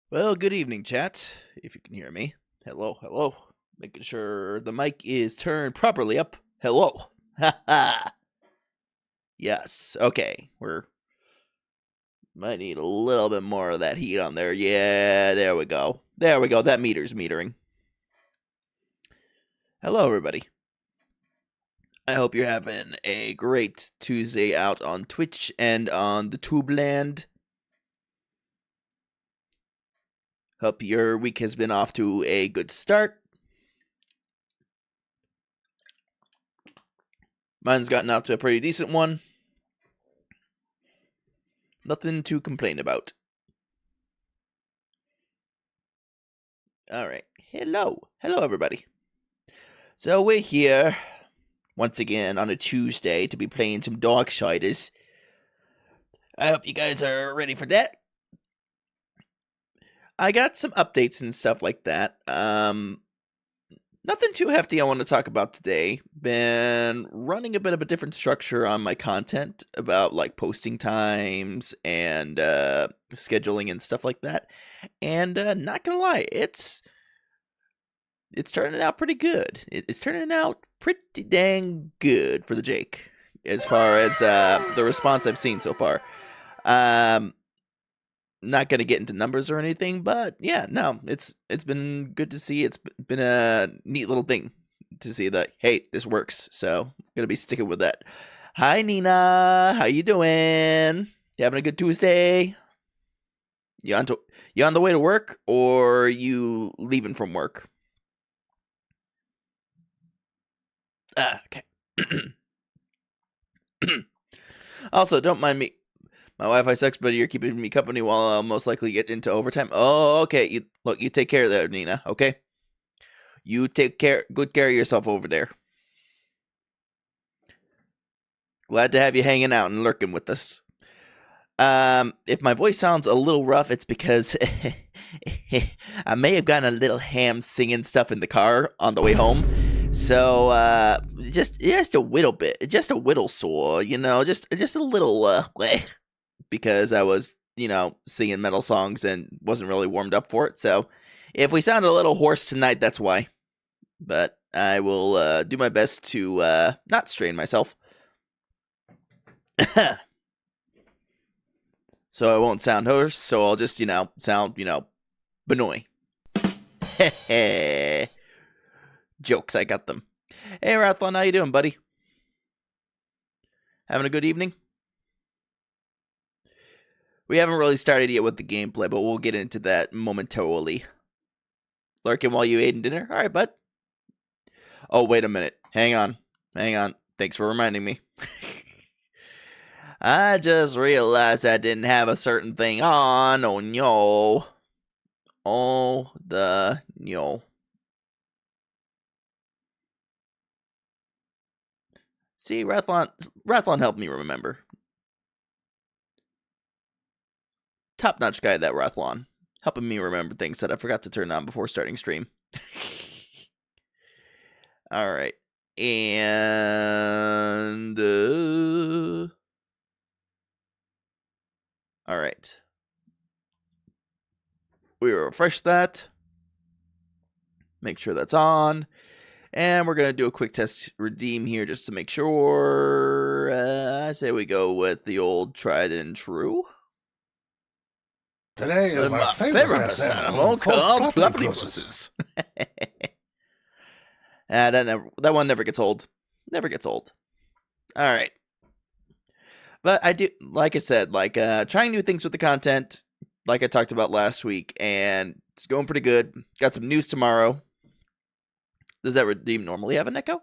Well, good evening, chat. If you can hear me. Hello, hello. Making sure the mic is turned properly up. Hello. Ha ha. Yes. Okay. Might need a little bit more of that heat on there. Yeah, there we go. There we go. That meter's metering. Hello, everybody. I hope you're having a great Tuesday out on Twitch and on the Tube land. Hope your week has been off to a good start. Mine's gotten out to a pretty decent one. Nothing to complain about. Alright. Hello. Hello, everybody. So we're here once again on a Tuesday to be playing some Darksiders. I hope you guys are ready for that. I got some updates and stuff like that. Nothing too hefty I want to talk about today. Been running a bit of a different structure on my content about like posting times and scheduling and stuff like that. And not gonna lie, it's turning out pretty good. It's turning out pretty dang good for the Jake as far as the response I've seen so far. Not gonna get into numbers or anything, but yeah, no, it's been good to see. It's been a neat little thing to see that, hey, this works. So I'm gonna be sticking with that. Hi, Nina. How you doing? You having a good Tuesday? You on the way to work, or you leaving from work? Okay. Also, don't mind me. My Wi-Fi sucks, but you're keeping me company while I'll most likely get into overtime. Oh, okay. You take care of that, Nina, okay? You take good care of yourself over there. Glad to have you hanging out and lurking with us. If my voice sounds a little rough, it's because I may have gotten a little ham singing stuff in the car on the way home. So, just a little bit, just a little sore, just a little, because I was, singing metal songs and wasn't really warmed up for it. So, if we sound a little hoarse tonight, that's why. But I will do my best to not strain myself. So I won't sound hoarse, so I'll just, sound, Benoy. Jokes, I got them. Hey, Rathlon, how you doing, buddy? Having a good evening? We haven't really started yet with the gameplay, but we'll get into that momentarily. Lurking while you ate dinner? Alright, bud. Oh, wait a minute. Hang on. Thanks for reminding me. I just realized I didn't have a certain thing on. Oh, no. Oh, the no. See, Rathlon helped me remember. Top-notch guy, that Rathlon. Helping me remember things that I forgot to turn on before starting stream. Alright. And... Alright. We refresh that. Make sure that's on. And we're going to do a quick test redeem here just to make sure. I say we go with the old tried and true. Today is my favorite past animal called platypuses. That one never gets old. Never gets old. All right. But I do, like I said, trying new things with the content, like I talked about last week, and it's going pretty good. Got some news tomorrow. Does that redeem normally have an echo?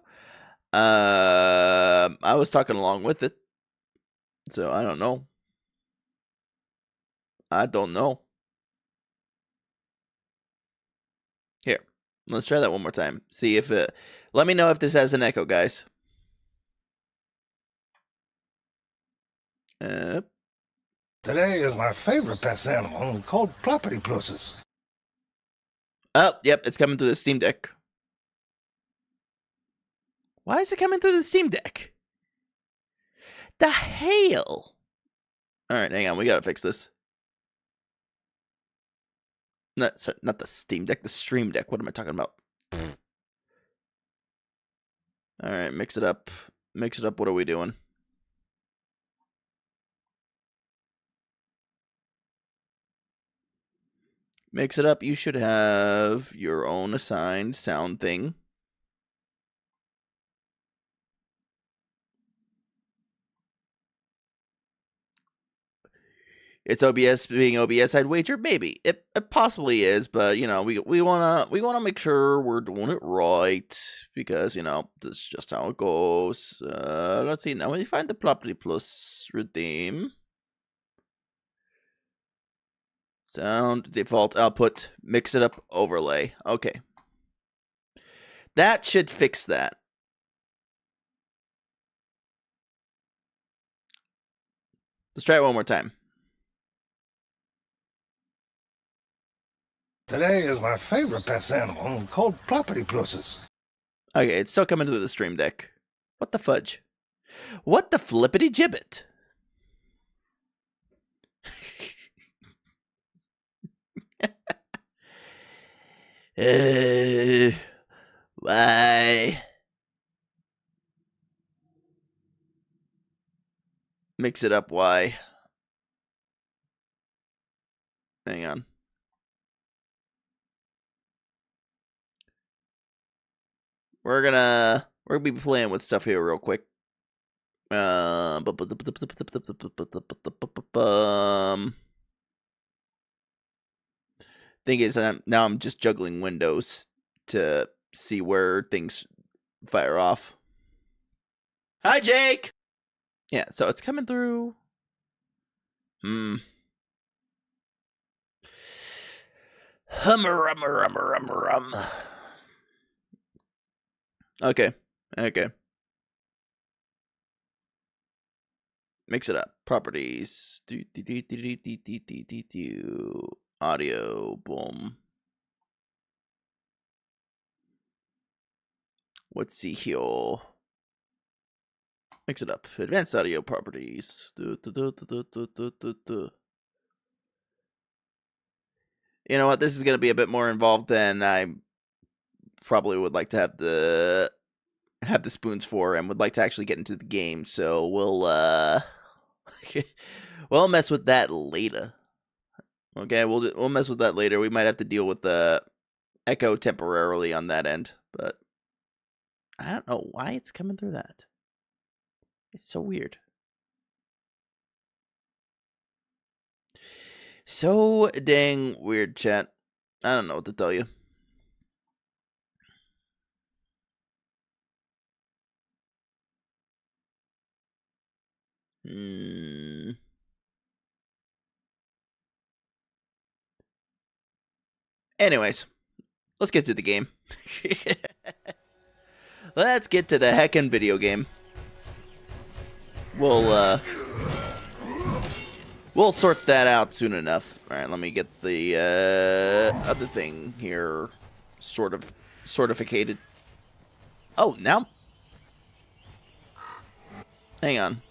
I was talking along with it, so I don't know. Here, let's try that one more time. See if it... Let me know if this has an echo, guys. Today is my favorite past animal called platypuses. Oh, yep, it's coming through the Steam Deck. Why is it coming through the Steam Deck? The hell? Alright, hang on, we gotta fix this. Not the Steam Deck, the Stream Deck. What am I talking about? All right, mix it up. Mix it up. What are we doing? Mix it up. You should have your own assigned sound thing. It's OBS being OBS, I'd wager. Maybe it possibly is, but you know, we wanna make sure we're doing it right because you know this is just how it goes. Let's see now. When you find the property plus redeem, sound default output, mix it up overlay. Okay, that should fix that. Let's try it one more time. Today is my favorite pest animal called platypuses. Okay, it's still coming through the Stream Deck. What the fudge? What the flippity gibbet? Why? Mix it up, why? Hang on. We're gonna be playing with stuff here real quick. Thing is, now I'm just juggling windows to see where things fire off. Hi, Jake. Yeah, so it's coming through. Hum. Okay. Mix it up. Properties. Audio. Boom. Let's see here. Mix it up. Advanced audio properties. You know what? This is going to be a bit more involved than I probably would like to have the spoons for, and would like to actually get into the game. So we'll mess with that later. Okay, we'll mess with that later. We might have to deal with the echo temporarily on that end, but I don't know why it's coming through that. It's so weird. So dang weird, chat. I don't know what to tell you. Anyways, let's get to the game. Let's get to the heckin' video game. We'll sort that out soon enough. All right, let me get the other thing here sort of sortificated. Oh, now. Hang on.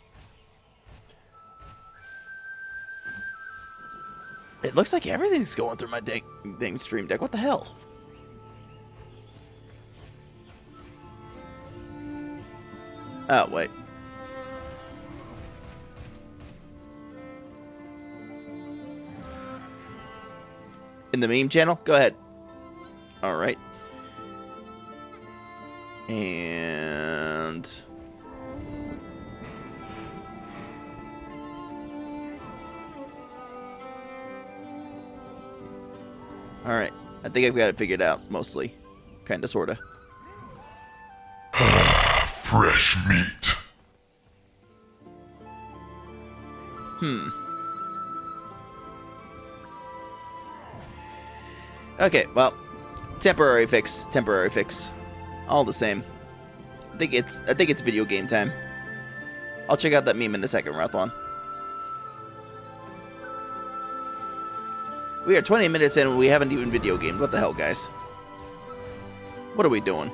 It looks like everything's going through my dang Stream Deck. What the hell? Oh, wait. In the meme channel? Go ahead. All right. And... all right. I think I've got it figured out, mostly. Kinda, sorta. Fresh meat. Okay, well, temporary fix. All the same. I think it's video game time. I'll check out that meme in a second, Rothwan. We are 20 minutes in and we haven't even video gamed. What the hell, guys? What are we doing?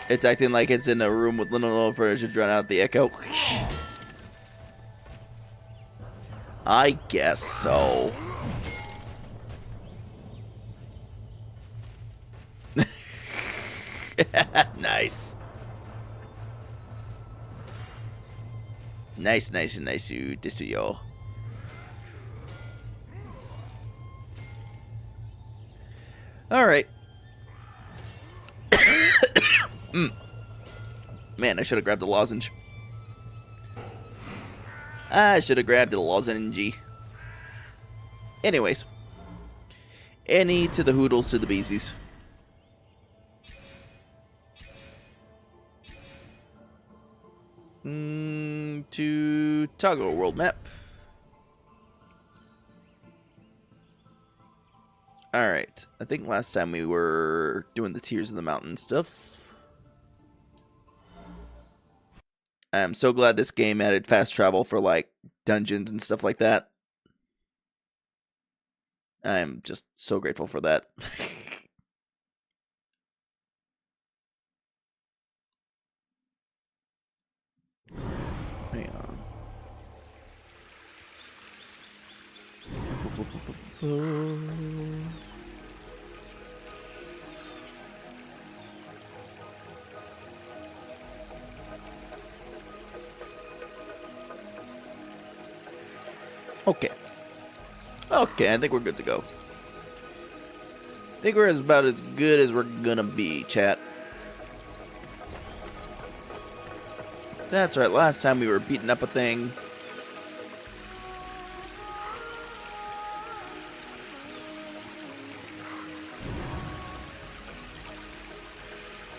It's acting like it's in a room with little furniture to drown out the echo. I guess so. Nice. Nice, nice, nice, you desuyo. Alright. Man, I should have grabbed the lozenge. I should have grabbed the lozenge. Anyways. Any to the hoodles to the beesies. To toggle world map. Alright. I think last time we were doing the Tears of the Mountain stuff. I'm so glad this game added fast travel for, like, dungeons and stuff like that. I'm just so grateful for that. Hang on. Okay. Okay, I think we're good to go. I think we're about as good as we're gonna be, chat. That's right, last time we were beating up a thing.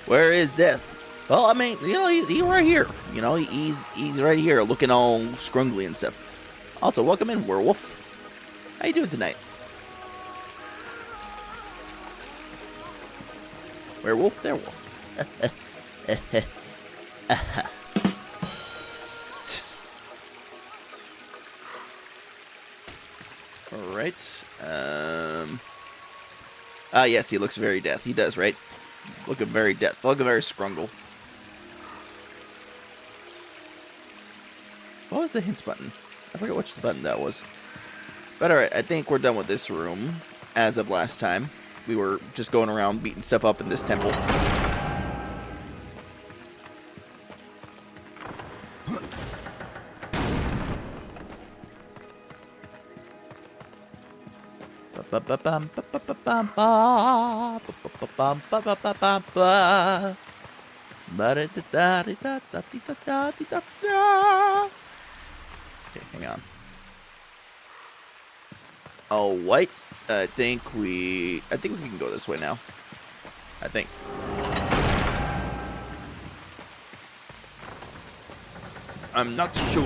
Where is Death? Well, I mean, you know, he's right here. You know, he's right here looking all scrungly and stuff. Also, welcome in, Werewolf. How you doing tonight? Werewolf? There, wolf. Alright. Yes, he looks very Death. He does, right? Looking very Death. Looking very scrungle. What was the hints button? I forget which button that was. But alright, I think we're done with this room. As of last time. We were just going around beating stuff up in this temple. Okay, hang on. Oh, white. I think we can go this way now. I think. I'm not sure.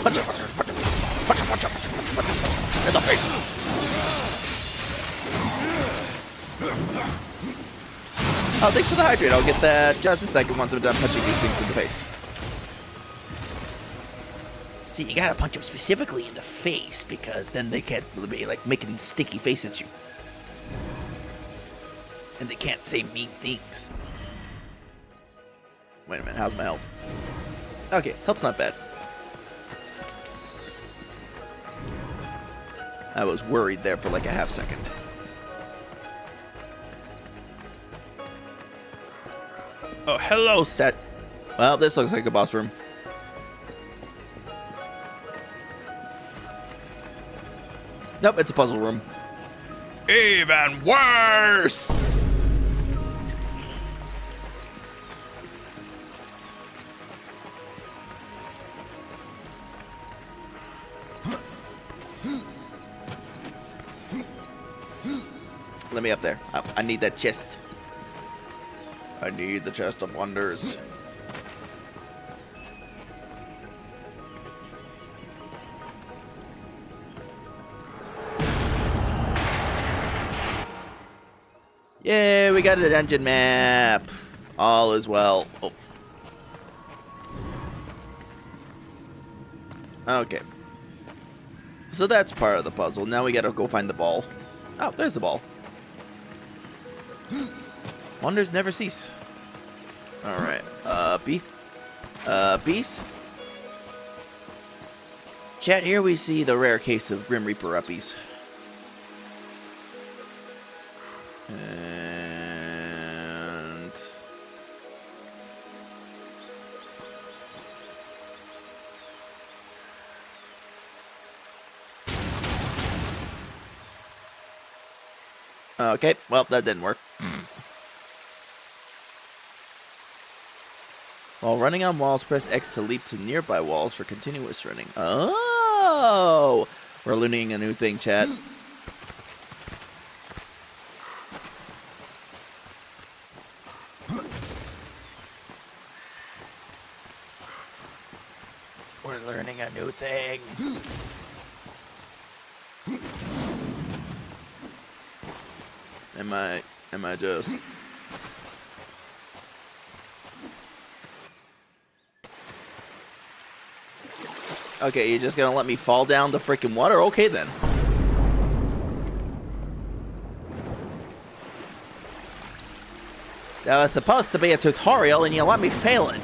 Punch him, punch him, punch him, punch him, punch him, punch him in the face. Oh, thanks for the hydrate. I'll get that just a second once I'm done punching these things in the face. See, you gotta punch them specifically in the face because then they can't be like making sticky faces at you. And they can't say mean things. Wait a minute, how's my health? Okay, health's not bad. I was worried there for like a half second. Oh, hello, Set. Well, this looks like a boss room. Nope, it's a puzzle room. Even worse! Let me up there. I need that chest. I need the chest of wonders. Yay, we got a dungeon map. All is well. Oh. Okay. So that's part of the puzzle. Now we gotta go find the ball. Oh, there's the ball. Wonders never cease. Alright. B. Beast. Chat, here we see the rare case of Grim Reaper uppies. And... okay, well, that didn't work. While running on walls, press X to leap to nearby walls for continuous running. Oh! We're learning a new thing, chat. We're learning a new thing. Am I just... Okay, you're just gonna let me fall down the freaking water? Okay, then. That was supposed to be a tutorial, and you let me fail it.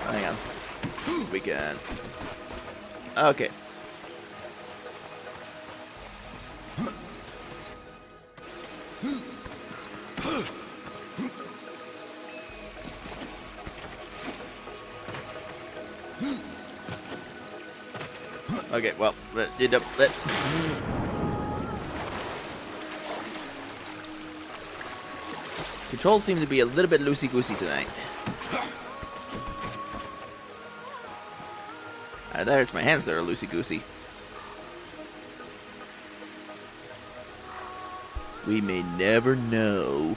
Hang on. We can... Okay. Okay, well, controls seem to be a little bit loosey-goosey tonight. That hurts my hands that are loosey-goosey. We may never know.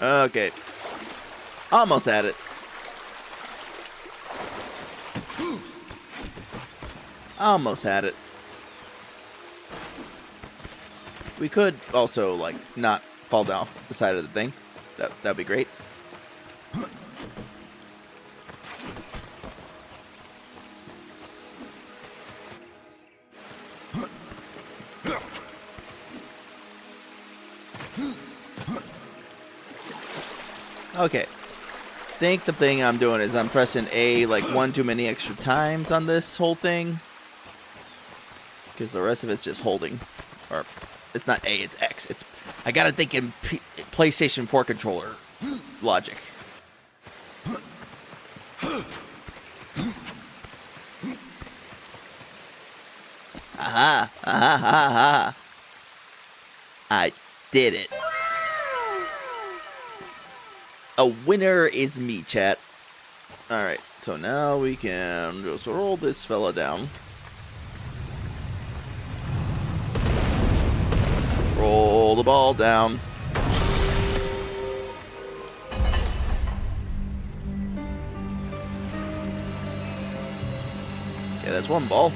Okay. Almost had it. Almost had it. We could also, like, not fall down off the side of the thing. That'd be great. Okay. I think the thing I'm doing is I'm pressing A like one too many extra times on this whole thing. Because the rest of it's just holding. Or, it's not A, it's X. It's I gotta think in PlayStation 4 controller logic. Aha! Aha! Aha! I did it. A winner is me, chat. Alright, so now we can just roll this fella down. Roll the ball down. Okay, that's one ball.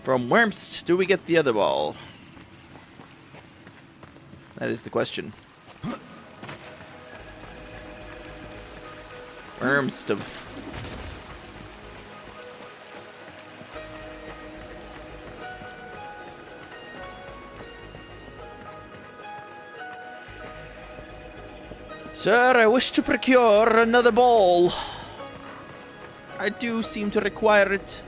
From whence do we get the other ball? That is the question. Worms of... Sir, I wish to procure another ball. I do seem to require it.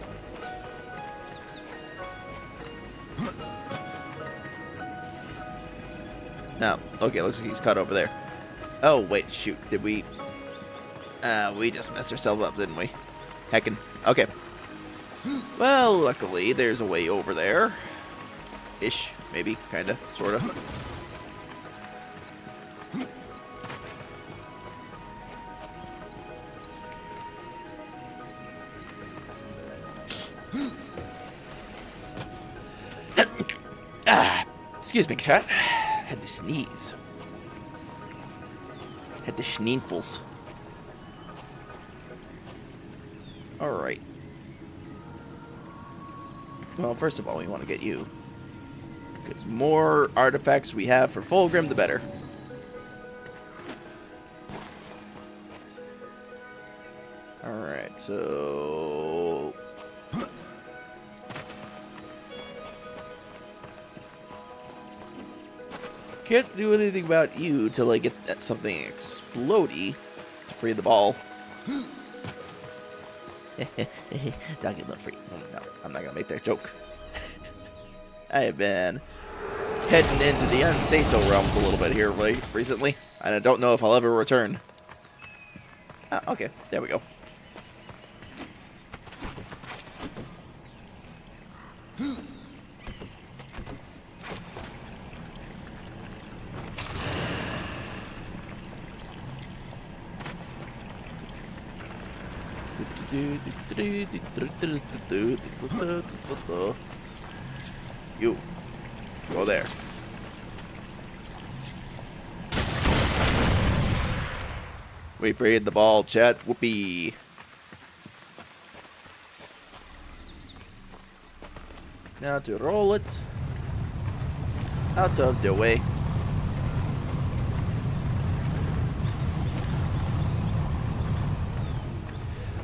No. Okay, looks like he's caught over there. Oh, wait, shoot. Did we... we just messed ourselves up, didn't we? Heckin'. Okay. Well, luckily, there's a way over there. Ish. Maybe. Kinda. Sorta. Excuse me, chat. Had to sneeze. Had to schneefles. Alright. Well, first of all, we want to get you. Because more artifacts we have for Fulgrim, the better. Alright, so... Can't do anything about you till I get that something explodey to free the ball. Don't get free. No, I'm not gonna make that joke. I have been heading into the unsay-so realms a little bit here recently, and I don't know if I'll ever return. Okay, there we go. You go there. Wait for the ball, chat. Whoopee. Now to roll it out of the way.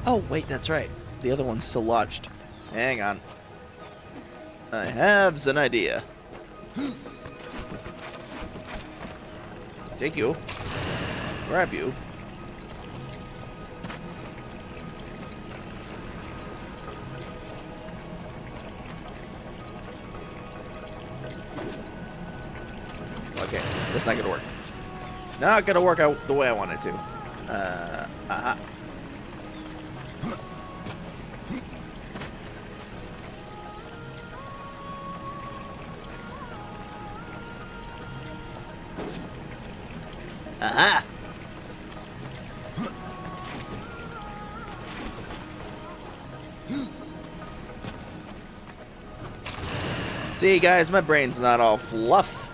Oh, wait, that's right. The other one's still lodged. Hang on. I have an idea. Take you. Grab you. Okay, that's not gonna work. Not gonna work out the way I want it to. Aha! See, guys, my brain's not all fluff.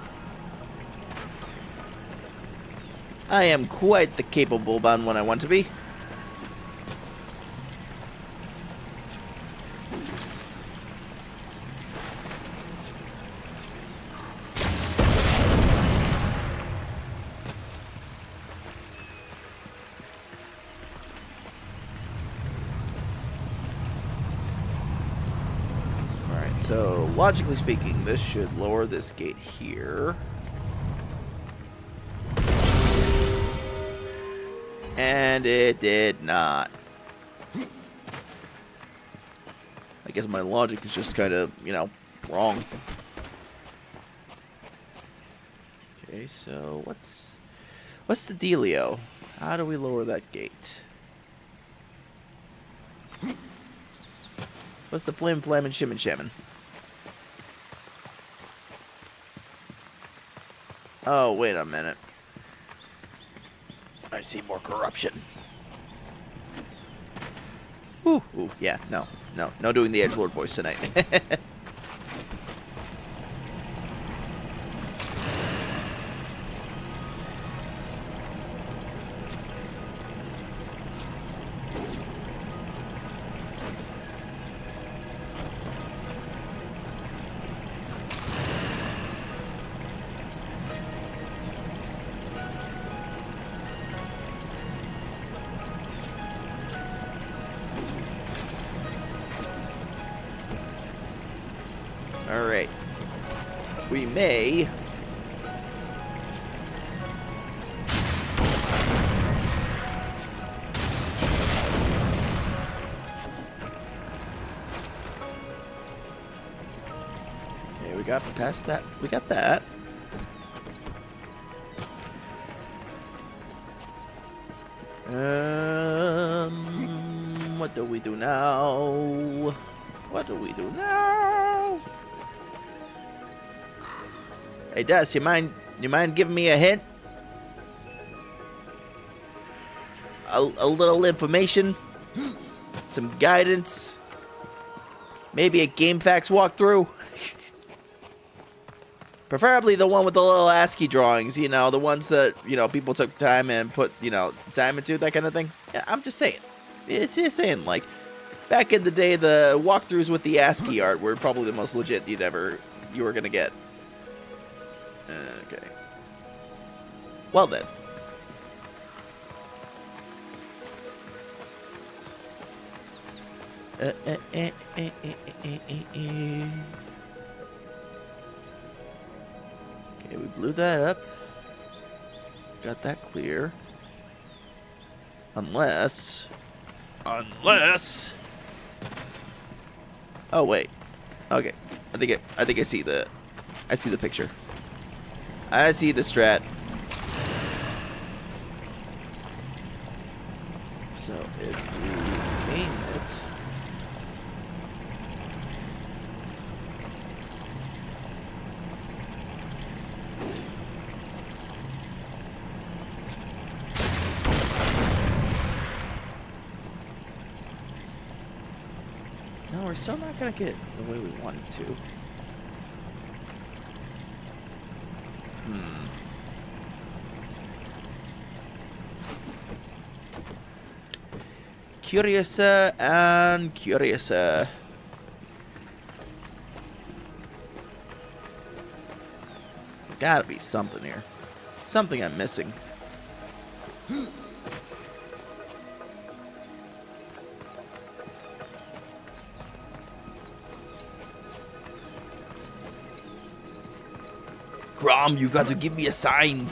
I am quite the capable one when I want to be. Alright, so logically speaking, this should lower this gate here. And it did not. I guess my logic is just kind of, you know, wrong. Okay, so what's the dealio? How do we lower that gate? What's the flim flam and shimmin shammin? Oh, wait a minute. I see more corruption. Ooh, yeah, no doing the edgelord voice tonight. Alright. We may... Okay, we got past that. We got that. What do we do now? What do we do now? Hey, Dust, you mind giving me a hint? A little information? Some guidance? Maybe a GameFAQs walkthrough? Preferably the one with the little ASCII drawings, you know, the ones that, you know, people took time and put, you know, time into, that kind of thing. Yeah, I'm just saying. It's just saying, like, back in the day, the walkthroughs with the ASCII art were probably the most legit you were gonna get. Okay. Well then. Okay, we blew that up. Got that clear. Unless... Oh, wait. Okay. I think I see the picture. I see the strat. So if we aim it... No, we're still not gonna get it the way we want it to. Curiouser and curiouser. Gotta be something here. Something I'm missing. Grom, you've got to give me a sign.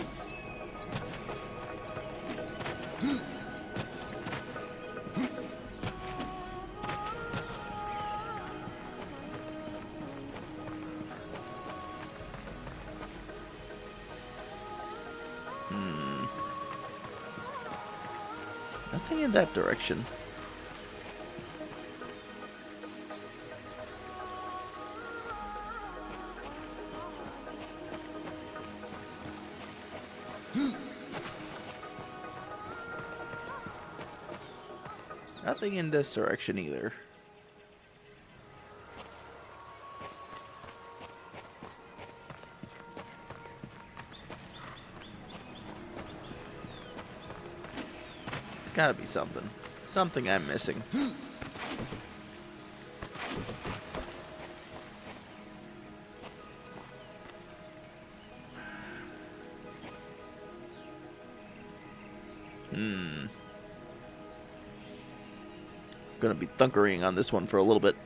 Nothing in that direction. Nothing in this direction either. It's gotta be something. Something I'm missing. Gonna be thunkering on this one for a little bit.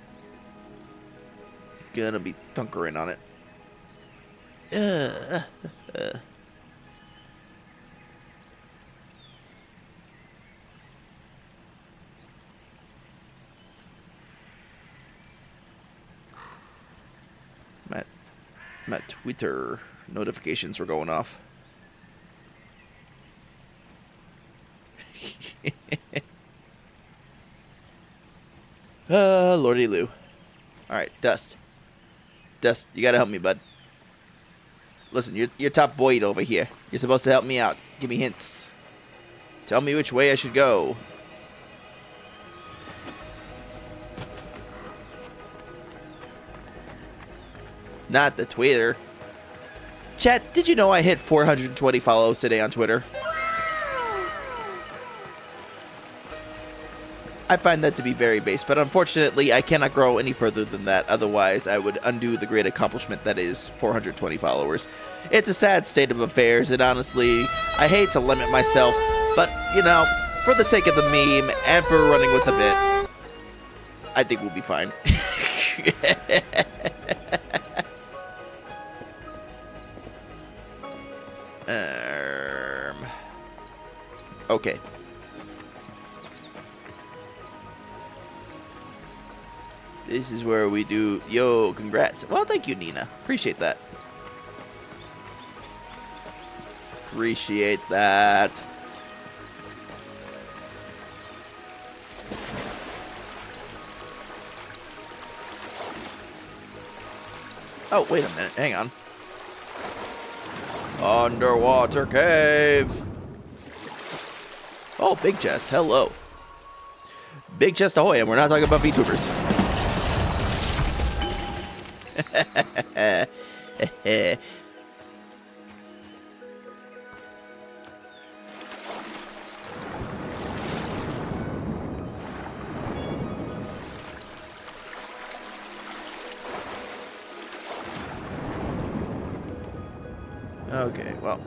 Gonna be thunkering on it. My Twitter notifications were going off. Lordy Lou. Alright, Dust. Dust, you gotta help me, bud. Listen, you're top boy over here. You're supposed to help me out. Give me hints. Tell me which way I should go. Not the Twitter. Chat, did you know I hit 420 follows today on Twitter? I find that to be very base, but unfortunately I cannot grow any further than that. Otherwise, I would undo the great accomplishment that is 420 followers. It's a sad state of affairs, and honestly, I hate to limit myself, but, you know, for the sake of the meme and for running with the bit, I think we'll be fine. Okay. This is where we do... Yo, congrats. Well, thank you, Nina. Appreciate that. Appreciate that. Oh, wait a minute. Hang on. Underwater cave. Oh, big chest. Hello. Big chest ahoy, and we're not talking about VTubers. Okay, well.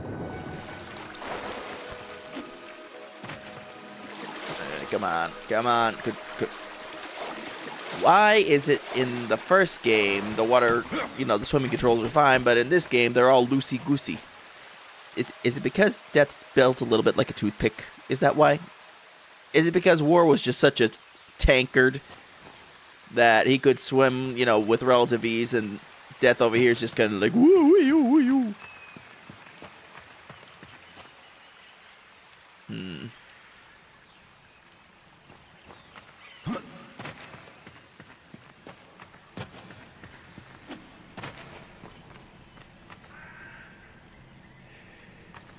Come on, come on. Why is it in the first game, the water, the swimming controls are fine, but in this game, they're all loosey-goosey? Is it because Death's built a little bit like a toothpick? Is that why? Is it because War was just such a tankard that he could swim, with relative ease, and Death over here is just kind of like, woo-wee-oo-wee-oo.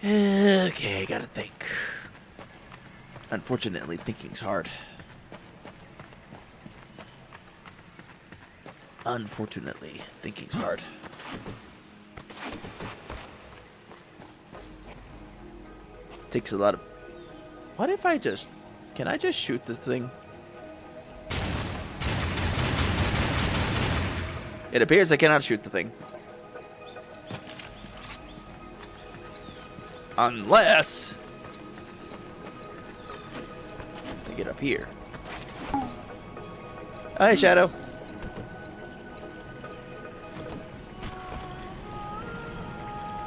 Okay, gotta think. Unfortunately, thinking's hard. Unfortunately, thinking's hard. Takes a lot of... What if I just... Can I just shoot the thing? It appears I cannot shoot the thing. Unless... I get up here. Hi, Shadow.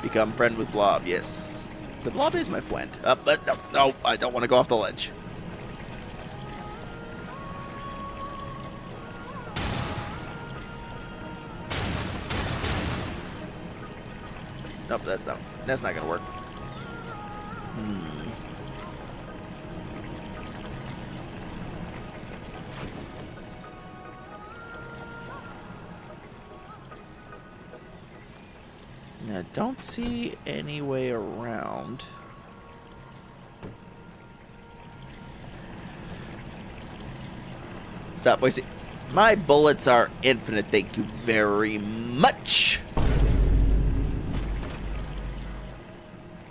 Become friend with Blob, yes. The Blob is my friend. But no, I don't want to go off the ledge. Nope, that's not gonna work. I don't see any way around. Stop wasting. My bullets are infinite, thank you very much.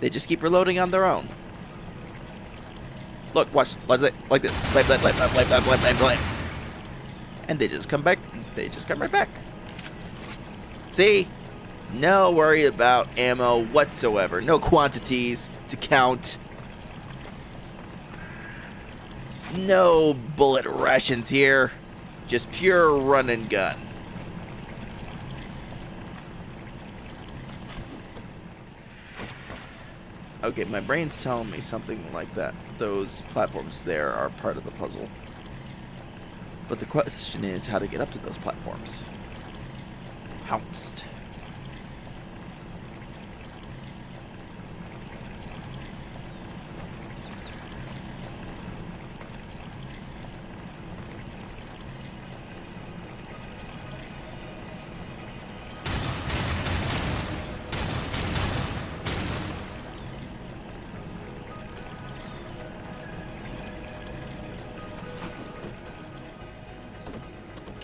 They just keep reloading on their own. Look, watch, like this. Blam, blam, blam, blam, blam, blam, blam, blam, blam. And they just come back. They just come right back. See? No worry about ammo whatsoever. No quantities to count. No bullet rations here. Just pure run and gun. Okay, my brain's telling me something like that. Those platforms there are part of the puzzle. But the question is how to get up to those platforms. Hounced.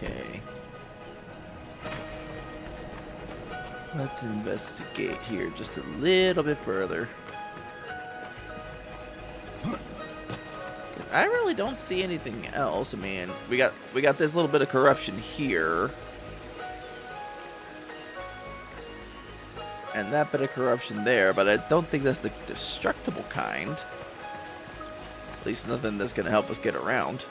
Okay. Let's investigate here just a little bit further. I really don't see anything else. I mean, we got this little bit of corruption here. And that bit of corruption there, but I don't think that's the destructible kind. At least nothing that's going to help us get around.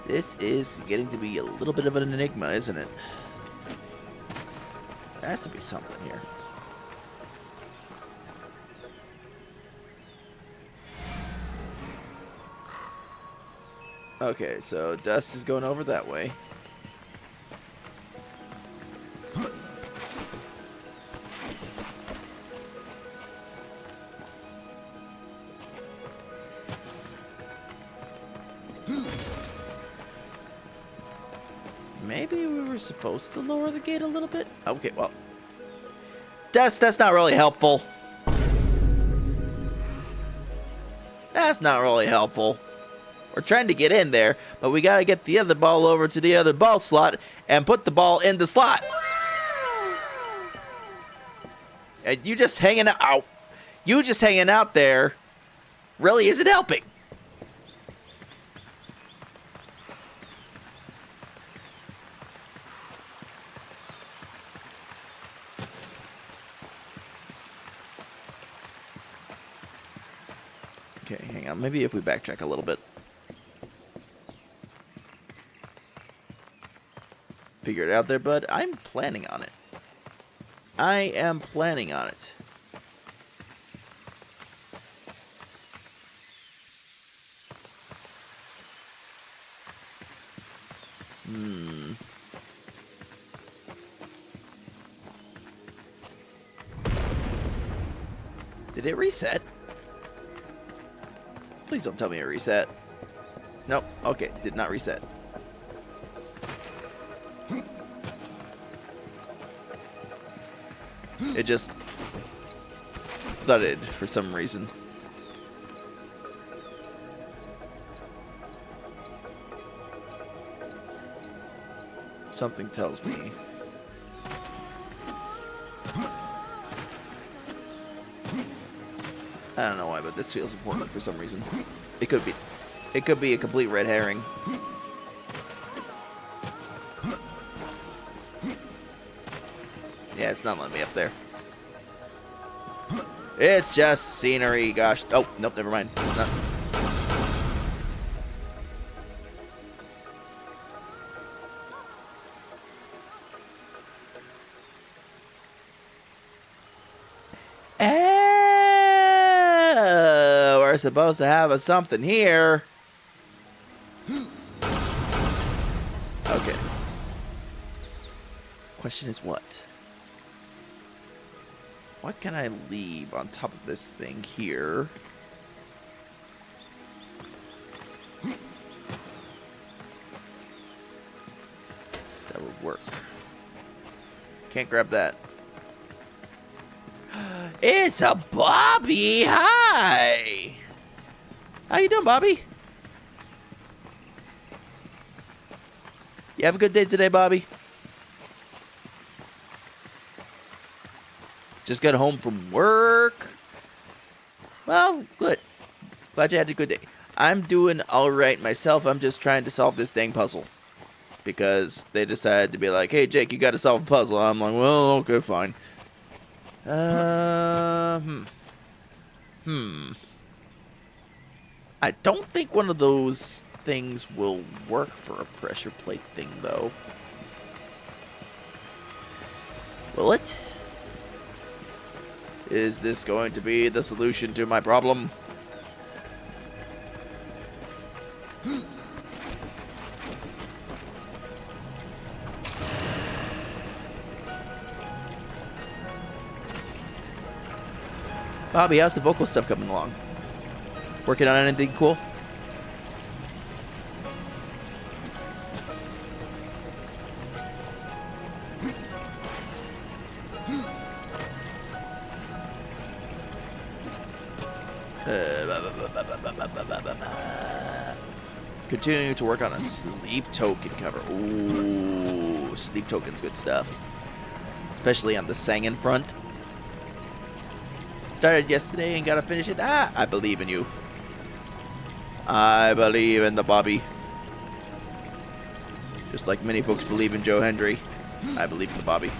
This is getting to be a little bit of an enigma, isn't it? There has to be something here. Okay, so dust is going over that way. Maybe we were supposed to lower the gate a little bit? Okay, well. That's not really helpful. That's not really helpful. We're trying to get in there, but we gotta get the other ball over to the other ball slot and put the ball in the slot. And you just hanging out. You just hanging out there really isn't helping. Okay, hang on. Maybe if we backtrack a little bit. Figure it out there, bud. I'm planning on it. I am planning on it. Did it reset? Please don't tell me it reset. Nope. Okay, did not reset. It just thudded for some reason. Something tells me. I don't know why, but this feels important for some reason. It could be. It could be a complete red herring. Yeah, it's not letting me up there. It's just scenery, gosh. Oh, nope, never mind. It's not. Oh, we're supposed to have something here. Okay. Question is what? What can I leave on top of this thing here? That would work. Can't grab that. It's a Bobby! Hi! How you doing, Bobby? You have a good day today, Bobby? Just got home from work. Well, good. Glad you had a good day. I'm doing alright myself. I'm just trying to solve this dang puzzle. Because they decided to be like, hey, Jake, you gotta solve a puzzle. I'm like, well, okay, fine. I don't think one of those things will work for a pressure plate thing, though. Will it? Is this going to be the solution to my problem? Bobby, how's the vocal stuff coming along? Working on anything cool? Continuing to work on a sleep token cover. Ooh, sleep token's good stuff. Especially on the Sangan front. Started yesterday and gotta finish it. Ah, I believe in you. I believe in the Bobby. Just like many folks believe in Joe Hendry. I believe in the Bobby.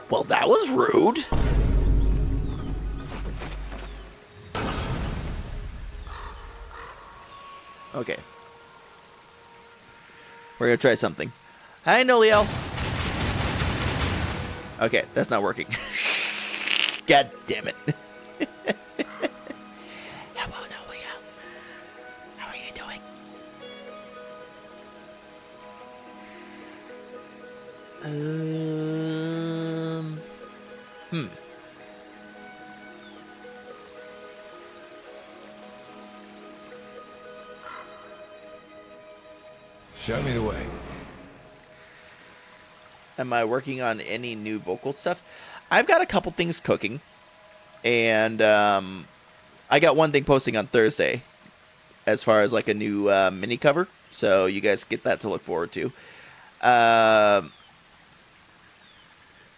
Well, that was rude. Okay. We're gonna try something. Hi, Noliel. Okay, that's not working. God damn it. Hello, Noliel. How are you doing? Show me the way. Am I working on any new vocal stuff? I've got a couple things cooking. And I got one thing posting on Thursday. As far as like a new mini cover. So you guys get that to look forward to.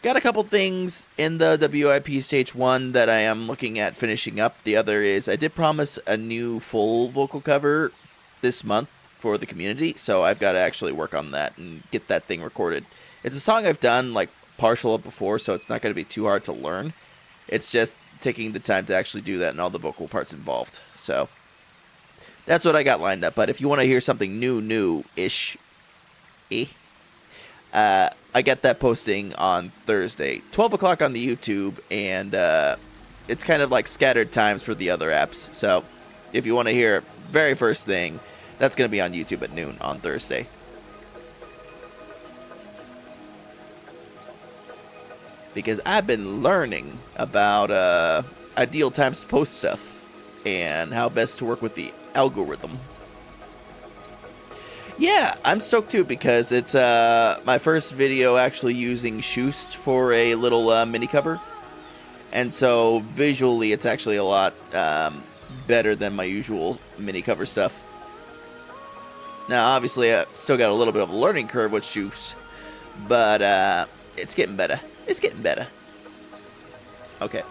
got a couple things in the WIP Stage 1 that I am looking at finishing up. The other is I did promise a new full vocal cover this month for the community, so I've got to actually work on that and get that thing recorded. It's a song I've done like partial of before, so it's not going to be too hard to learn. It's just taking the time to actually do that and all the vocal parts involved. So that's what I got lined up. But if you want to hear something new-ish, I got that posting on Thursday, 12 o'clock on the YouTube, and it's kind of like scattered times for the other apps. So if you want to hear it very first thing, that's going to be on YouTube at noon on Thursday. Because I've been learning about ideal times to post stuff and how best to work with the algorithm. Yeah, I'm stoked too because it's my first video actually using Shoost for a little mini cover. And so visually it's actually a lot better than my usual mini cover stuff. Now obviously I still got a little bit of a learning curve with Shoost, but it's getting better. It's getting better. Okay.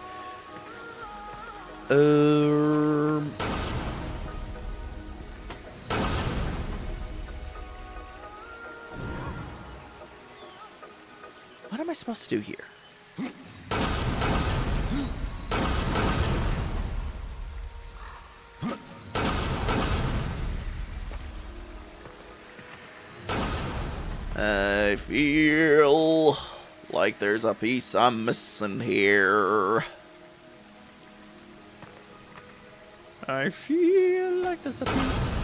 What am I supposed to do here? I feel like there's a piece I'm missing here. I feel like there's a piece.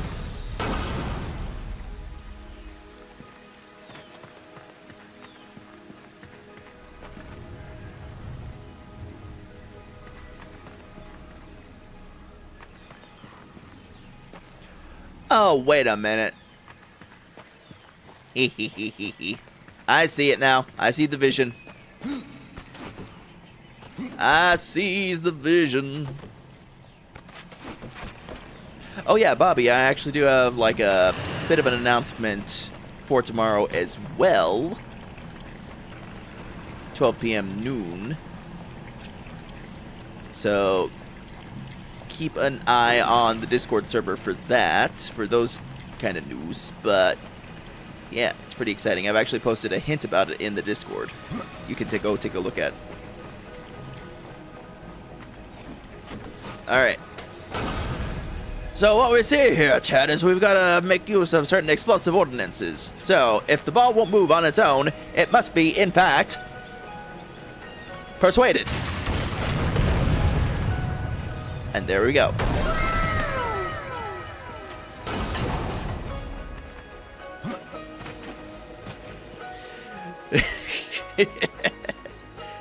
Oh, wait a minute. I see it now. I see the vision. I sees the vision. Oh yeah, Bobby, I actually do have like a bit of an announcement for tomorrow as well. 12 p.m. noon. So keep an eye on the Discord server for that, for those kind of news. But yeah, it's pretty exciting. I've actually posted a hint about it in the Discord. You can go take a look at. Alright. So what we see here, Chad, is we've got to make use of certain explosive ordinances. So if the ball won't move on its own, it must be, in fact, persuaded. And there we go.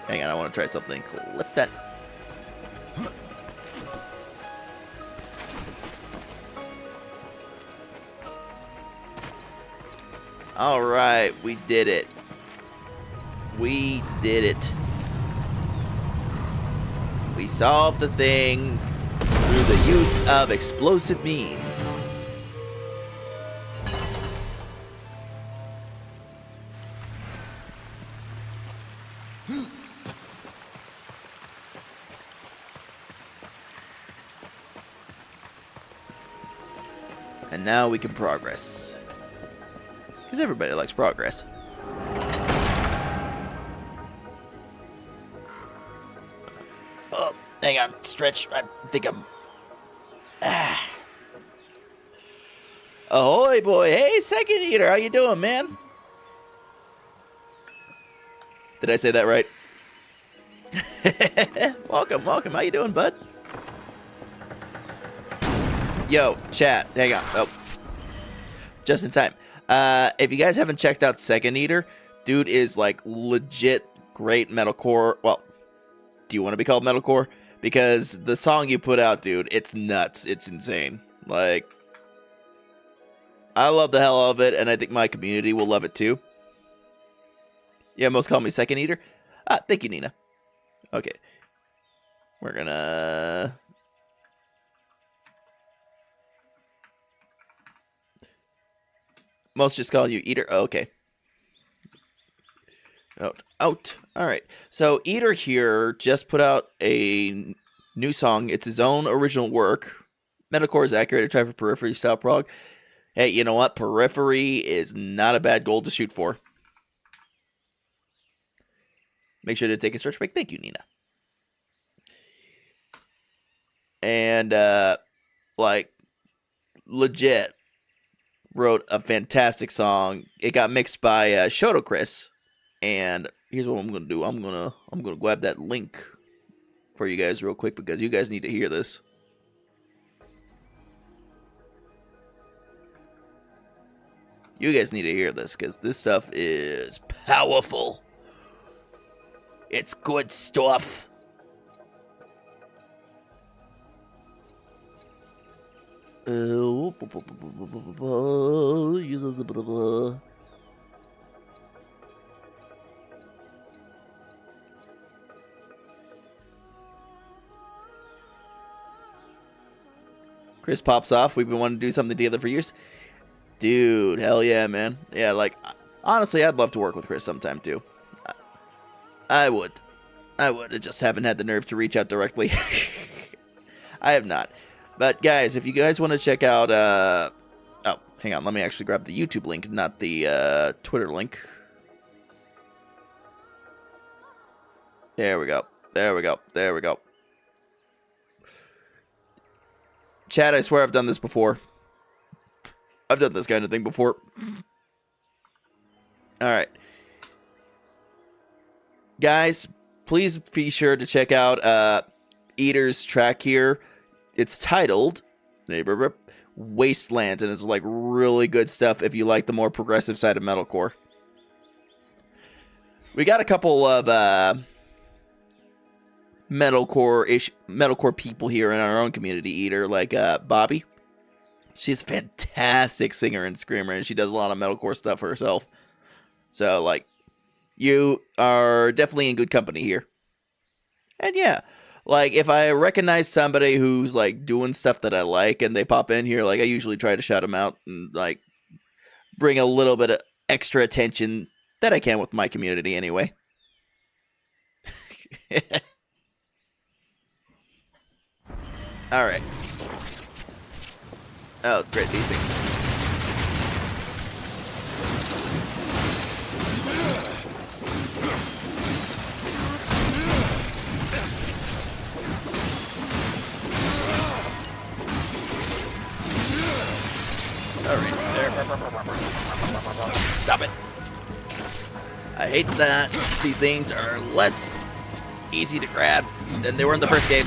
Hang on, I want to try something. Clip that. All right, we did it. We did it. We solved the thing through the use of explosive means. And now we can progress. Because everybody likes progress. Oh, hang on. Stretch. I think I'm... Ahoy, boy. Hey, Second Eater. How you doing, man? Did I say that right? Welcome, welcome. How you doing, bud? Yo, chat. Hang on. Oh. Just in time. If you guys haven't checked out Second Eater, dude is like legit great metalcore. Well, do you want to be called metalcore? Because the song you put out, dude, it's nuts. It's insane. Like, I love the hell of it, and I think my community will love it too. Yeah, most call me Second Eater. Thank you, Nina. Okay. We're gonna... Most just call you Eater. Oh, okay. Out. All right. So Eater here just put out a new song. It's his own original work. Metalcore is accurate. I try for Periphery style prog. Hey, you know what? Periphery is not a bad goal to shoot for. Make sure to take a stretch break. Thank you, Nina. And, like, legit wrote a fantastic song. It got mixed by Shoto Chris. And here's what I'm gonna do. I'm gonna grab that link for you guys real quick because you guys need to hear this. You guys need to hear this because this stuff is powerful. It's good stuff. Chris pops off. We've been wanting to do something together for years. Dude, hell yeah, man. Yeah, like, honestly, I'd love to work with Chris sometime, too. I would. I just haven't had the nerve to reach out directly. I have not. But, guys, if you guys want to check out, oh, hang on. Let me actually grab the YouTube link, not the Twitter link. There we go. There we go. There we go. Chad, I swear I've done this before. I've done this kind of thing before. Alright. Guys, please be sure to check out Eater's track here. It's titled Wasteland, and it's like really good stuff if you like the more progressive side of metalcore. We got a couple of metalcore people here in our own community, Eater, like Bobby. She's a fantastic singer and screamer, and she does a lot of metalcore stuff herself. So, like, you are definitely in good company here. And yeah, like, if I recognize somebody who's, like, doing stuff that I like, and they pop in here, like, I usually try to shout them out and, like, bring a little bit of extra attention that I can with my community anyway. Alright. Oh, great, these things. Alright. Stop it. I hate that these things are less easy to grab than they were in the first game.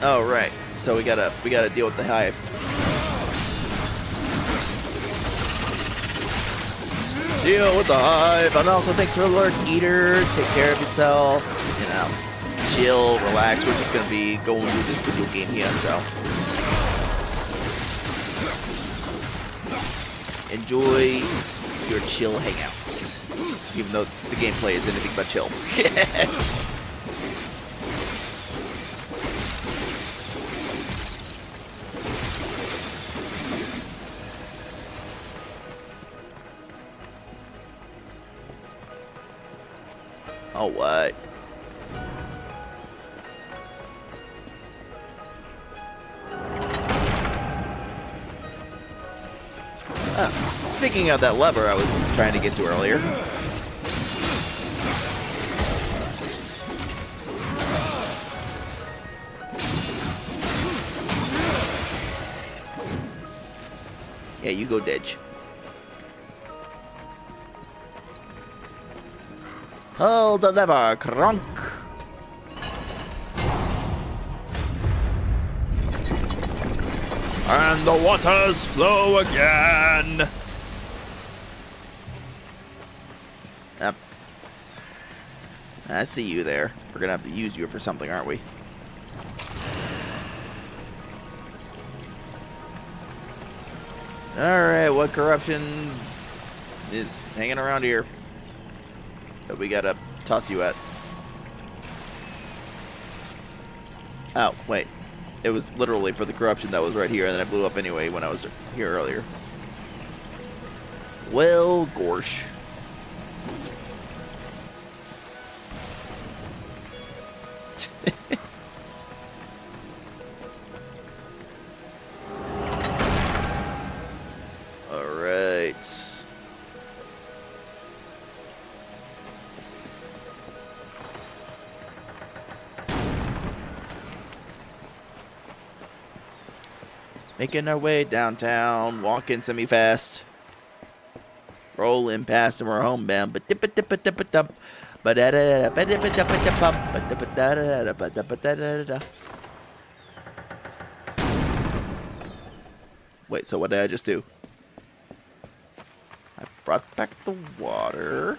Oh right, so we gotta deal with the hive. Deal with the hive, and also thanks for the alert, Eater. Take care of yourself. You know, chill, relax. We're just gonna be going through this video game here, so enjoy your chill hangouts. Even though the gameplay is anything but chill. Oh, what? Speaking of that lever I was trying to get to earlier. Yeah, you go ditch. Hold the lever, Kronk. And the waters flow again. Yep. I see you there. We're gonna have to use you for something, aren't we? Alright, what corruption is hanging around here that we gotta toss you at? Oh, wait. It was literally for the corruption that was right here, and then it blew up anyway when I was here earlier. Well, gorsh. Alright. Making our way downtown, walking semi-fast. Rolling past and we're homebound. Wait, so what did I just do? I brought back the water.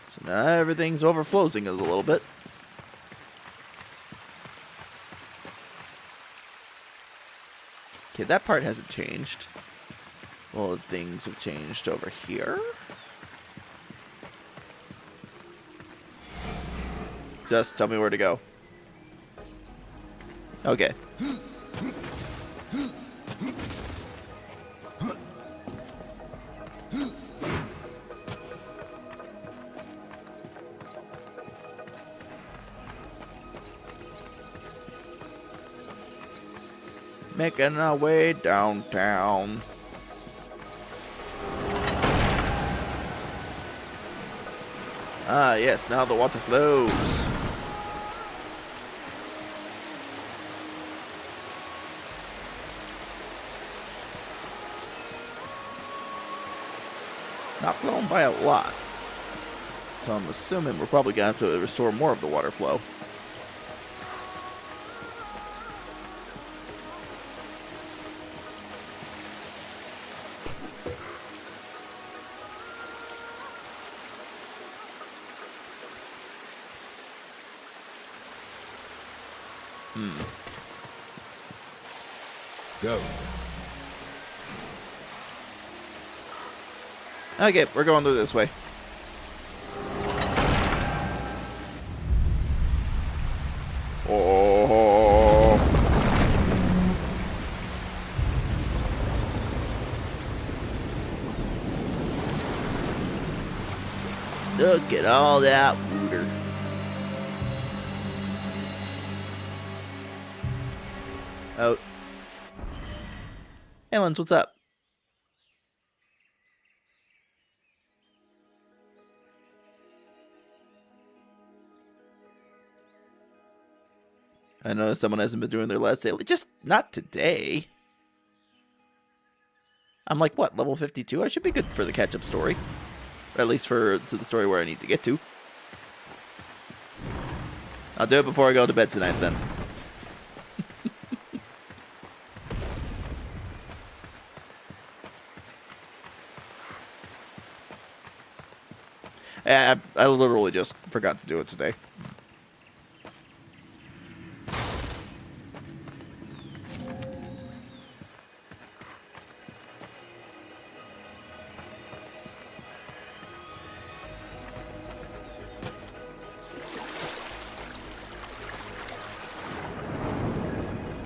So now everything's overflowing a little bit. Okay, that part hasn't changed. Well, things have changed over here. Just tell me where to go. Okay. Making our way downtown. Ah, yes, now the water flows. Not flowing by a lot. So I'm assuming we're probably going to have to restore more of the water flow. Go. Okay, we're going through this way. Oh. Look at all that water. Oh. Hey, Lens, what's up? I noticed someone hasn't been doing their last daily. Just not today. I'm like, what, level 52? I should be good for the catch-up story. Or at least to the story where I need to get to. I'll do it before I go to bed tonight, then. I literally just forgot to do it today.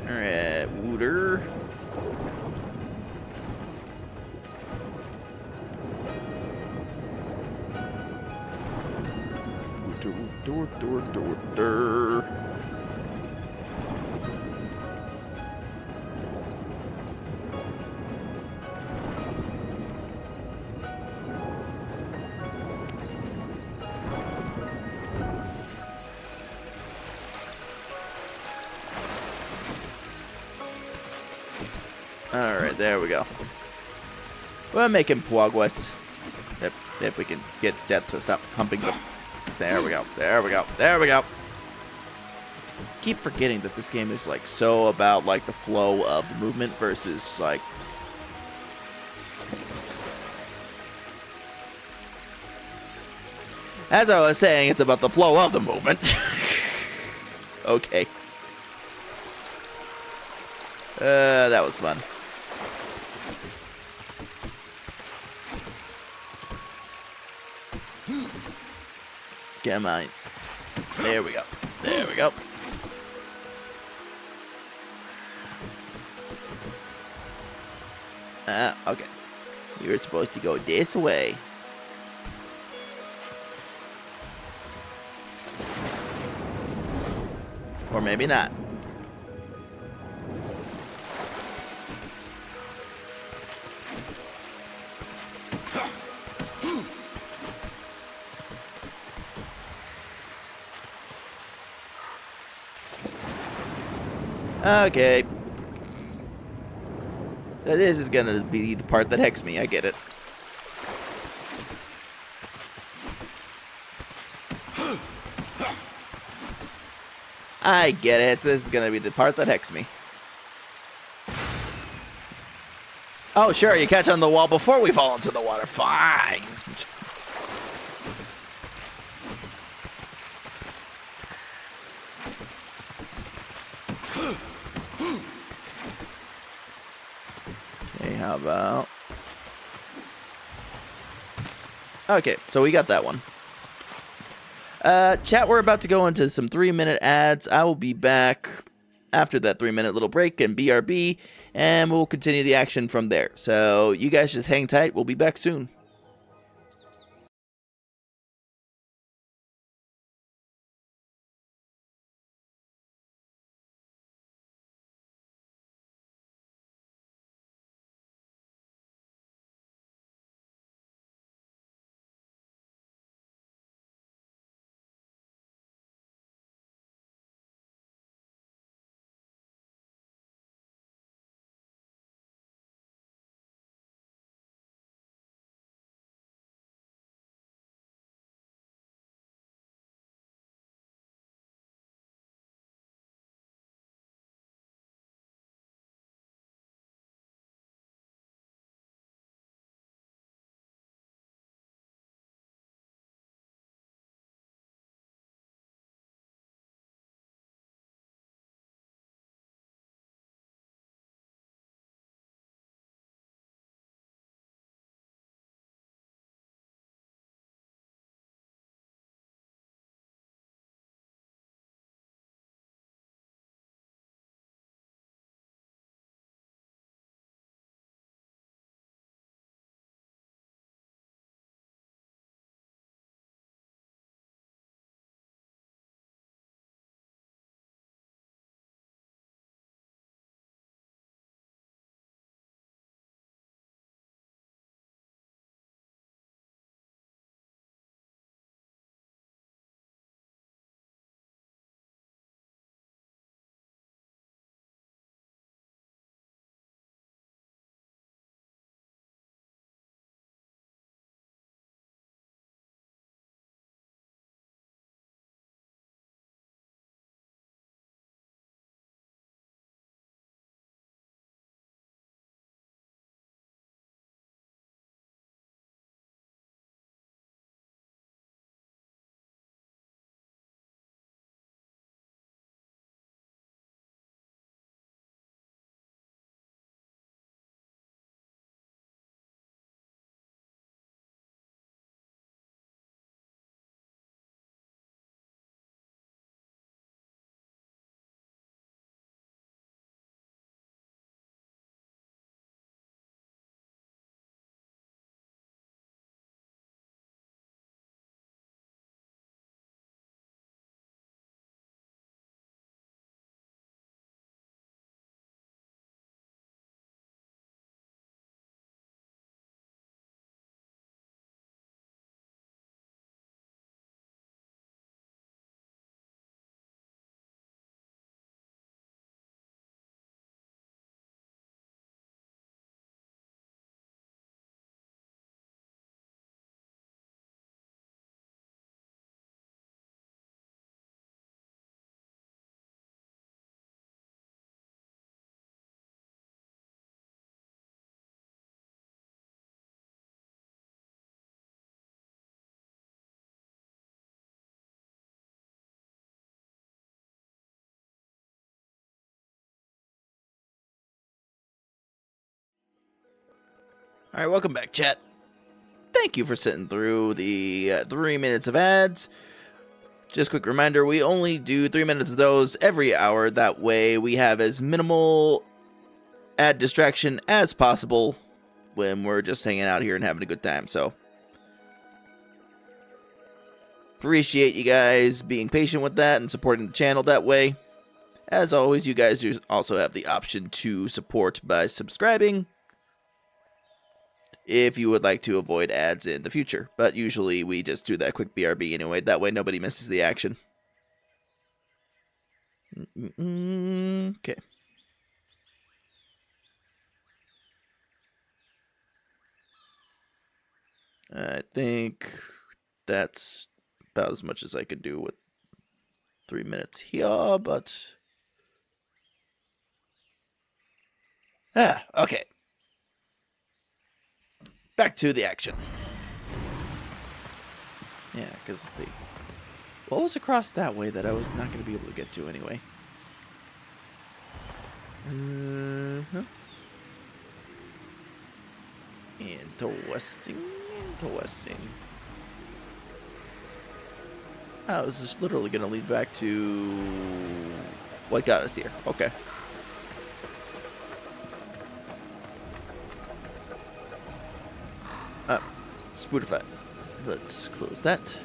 Alright, Wooter. Alright, there we go. We're making progress. If we can get Death to stop humping the... There we go. There we go. There we go. Keep forgetting that this game is like so about like the flow of the movement versus like... As I was saying, it's about the flow of the movement. Okay. That was fun. Come on. There we go. There we go. Okay. You're supposed to go this way. Or maybe not. Okay. So this is gonna be the part that hexes me. I get it. I get it. So this is gonna be the part that hexes me. Oh, sure. You catch on the wall before we fall into the water. Fine. Okay, how about... Okay, so we got that one. Chat, we're about to go into some 3-minute ads. I will be back after that 3-minute little break and BRB, and we'll continue the action from there. So you guys just hang tight. We'll be back soon. Alright, welcome back, chat. Thank you for sitting through the 3 minutes of ads. Just a quick reminder, we only do 3 minutes of those every hour. That way we have as minimal ad distraction as possible when we're just hanging out here and having a good time. So, appreciate you guys being patient with that and supporting the channel that way. As always, you guys do also have the option to support by subscribing if you would like to avoid ads in the future. But usually we just do that quick BRB anyway. That way nobody misses the action. Okay. I think that's about as much as I could do with 3 minutes here, but... okay. Back to the action. Yeah, because let's see. What was across that way that I was not going to be able to get to anyway? Interesting. Oh, this is literally going to lead back to what got us here. Okay. Spotify. Let's close that.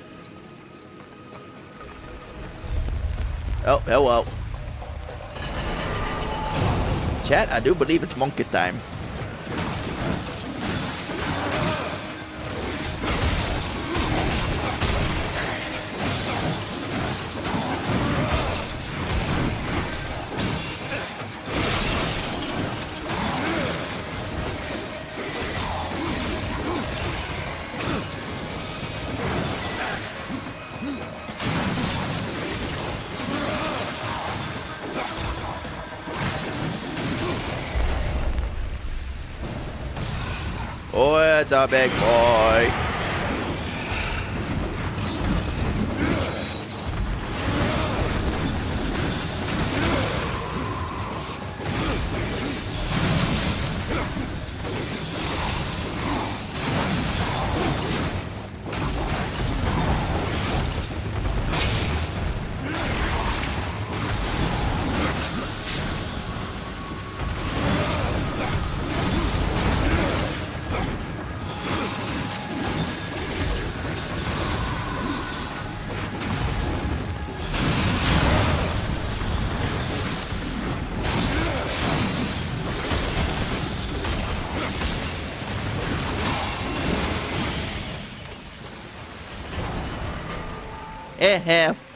Oh, hello. Chat, I do believe it's monkey time. Oh, it's a big boy.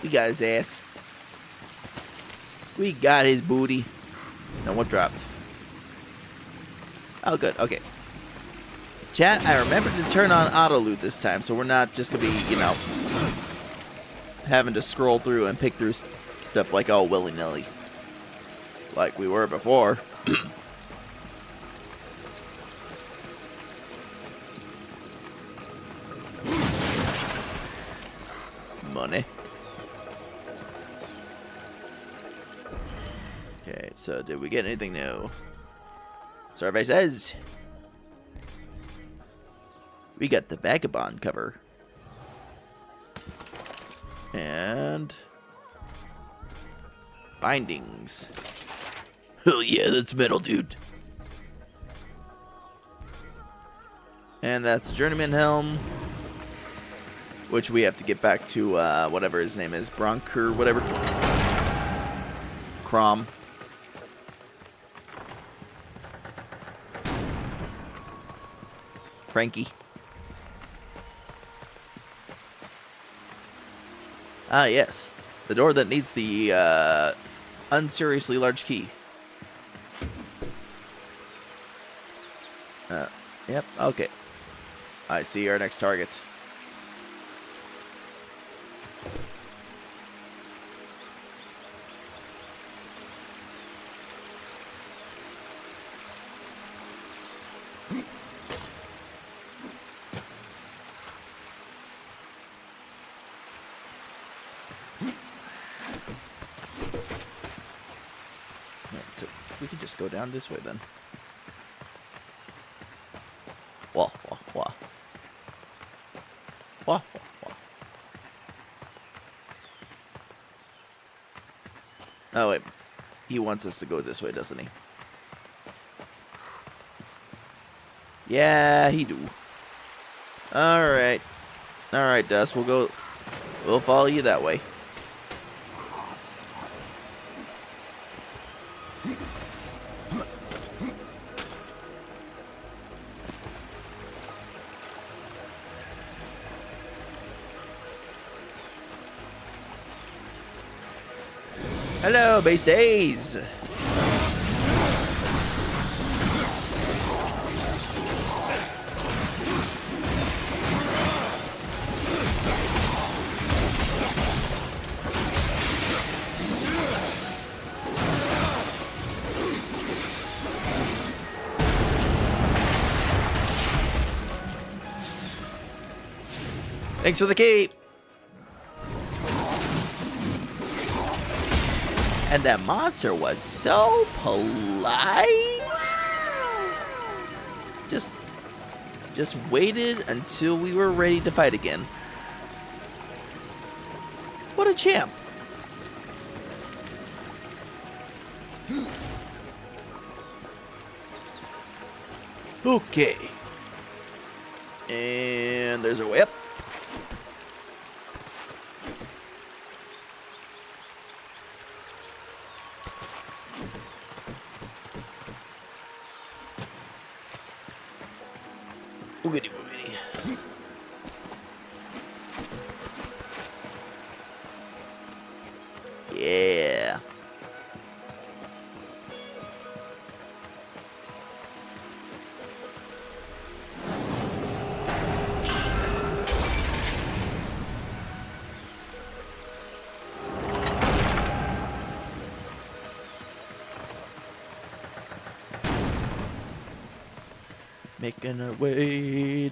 We got his ass. We got his booty. No one dropped. Oh, good. Okay. Chat, I remembered to turn on auto loot this time, so we're not just gonna be, you know, having to scroll through and pick through stuff like all willy-nilly, like we were before. Money. Okay, so did we get anything new? Survey says we got the Vagabond cover. And bindings. Hell yeah, that's metal, dude. And that's the Journeyman Helm, which we have to get back to whatever his name is, Bronk or whatever. Crom. Frankie. Ah, yes. The door that needs the unseriously large key. Yep, okay. I see our next target. So we can just go down this way then. Oh, wait. He wants us to go this way, doesn't he? Yeah, he do. Alright. Alright, Dust. We'll follow you that way. Hello, Base A's. Thanks for the key. And that monster was so polite. Just waited until we were ready to fight again. What a champ. Okay. And there's our way up. Boogity boogity. Yeah. Making our way.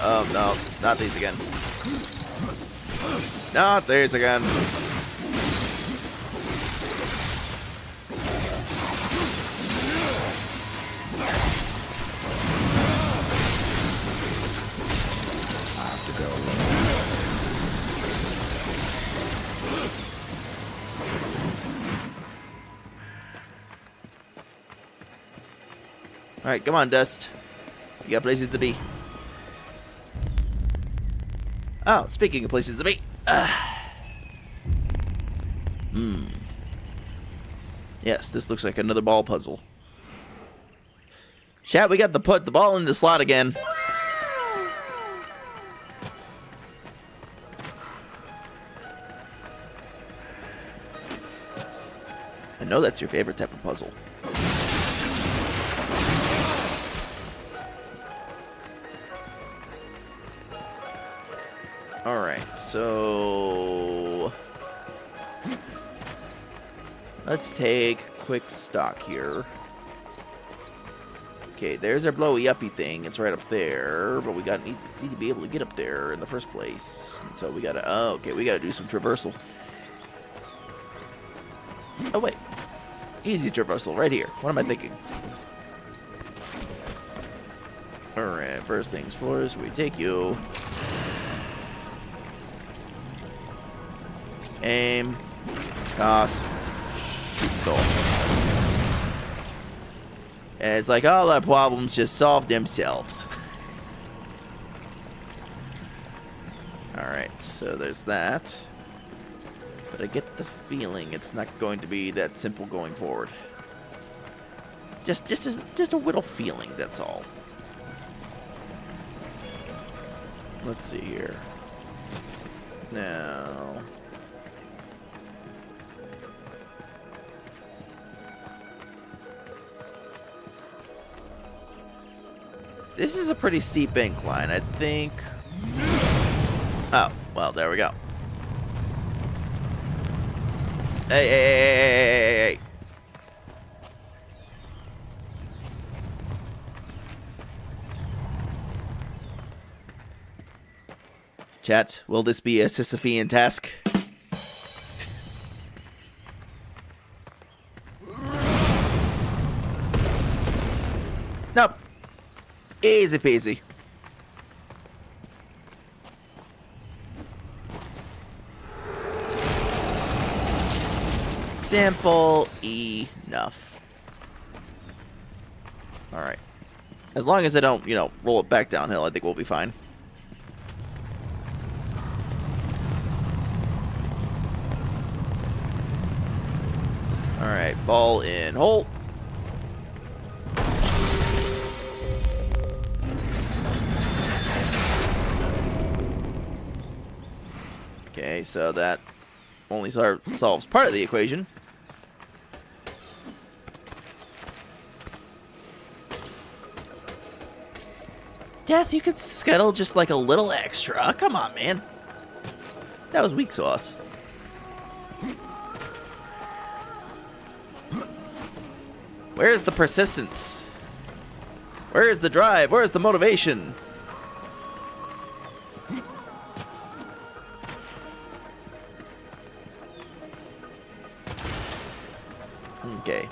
Oh no, not these again. Not these again. Alright, come on, Dust. You got places to be. Oh, speaking of places to be. Yes, this looks like another ball puzzle. Chat, we got to put the ball in the slot again. I know that's your favorite type of puzzle. Alright, so let's take quick stock here. Okay, there's our blowy uppy thing. It's right up there, but we need to be able to get up there in the first place. And so we gotta we gotta do some traversal. Oh wait. Easy traversal right here. What am I thinking? Alright, first things first, we take you. Aim, toss, shoot, goal. And it's like all our problems just solve themselves. Alright, so there's that. But I get the feeling it's not going to be that simple going forward. Just a little feeling, that's all. Let's see here. Now... this is a pretty steep incline, I think. Oh, well, there we go. Hey. Chat, will this be a Sisyphean task? Nope. Easy peasy. Simple enough. Alright. As long as I don't, you know, roll it back downhill, I think we'll be fine. Alright, ball in hole. Okay, so that only solves part of the equation. Death, you could scuttle just like a little extra. Come on, man. That was weak sauce. Where's the persistence? Where's the drive? Where's the motivation? Okay.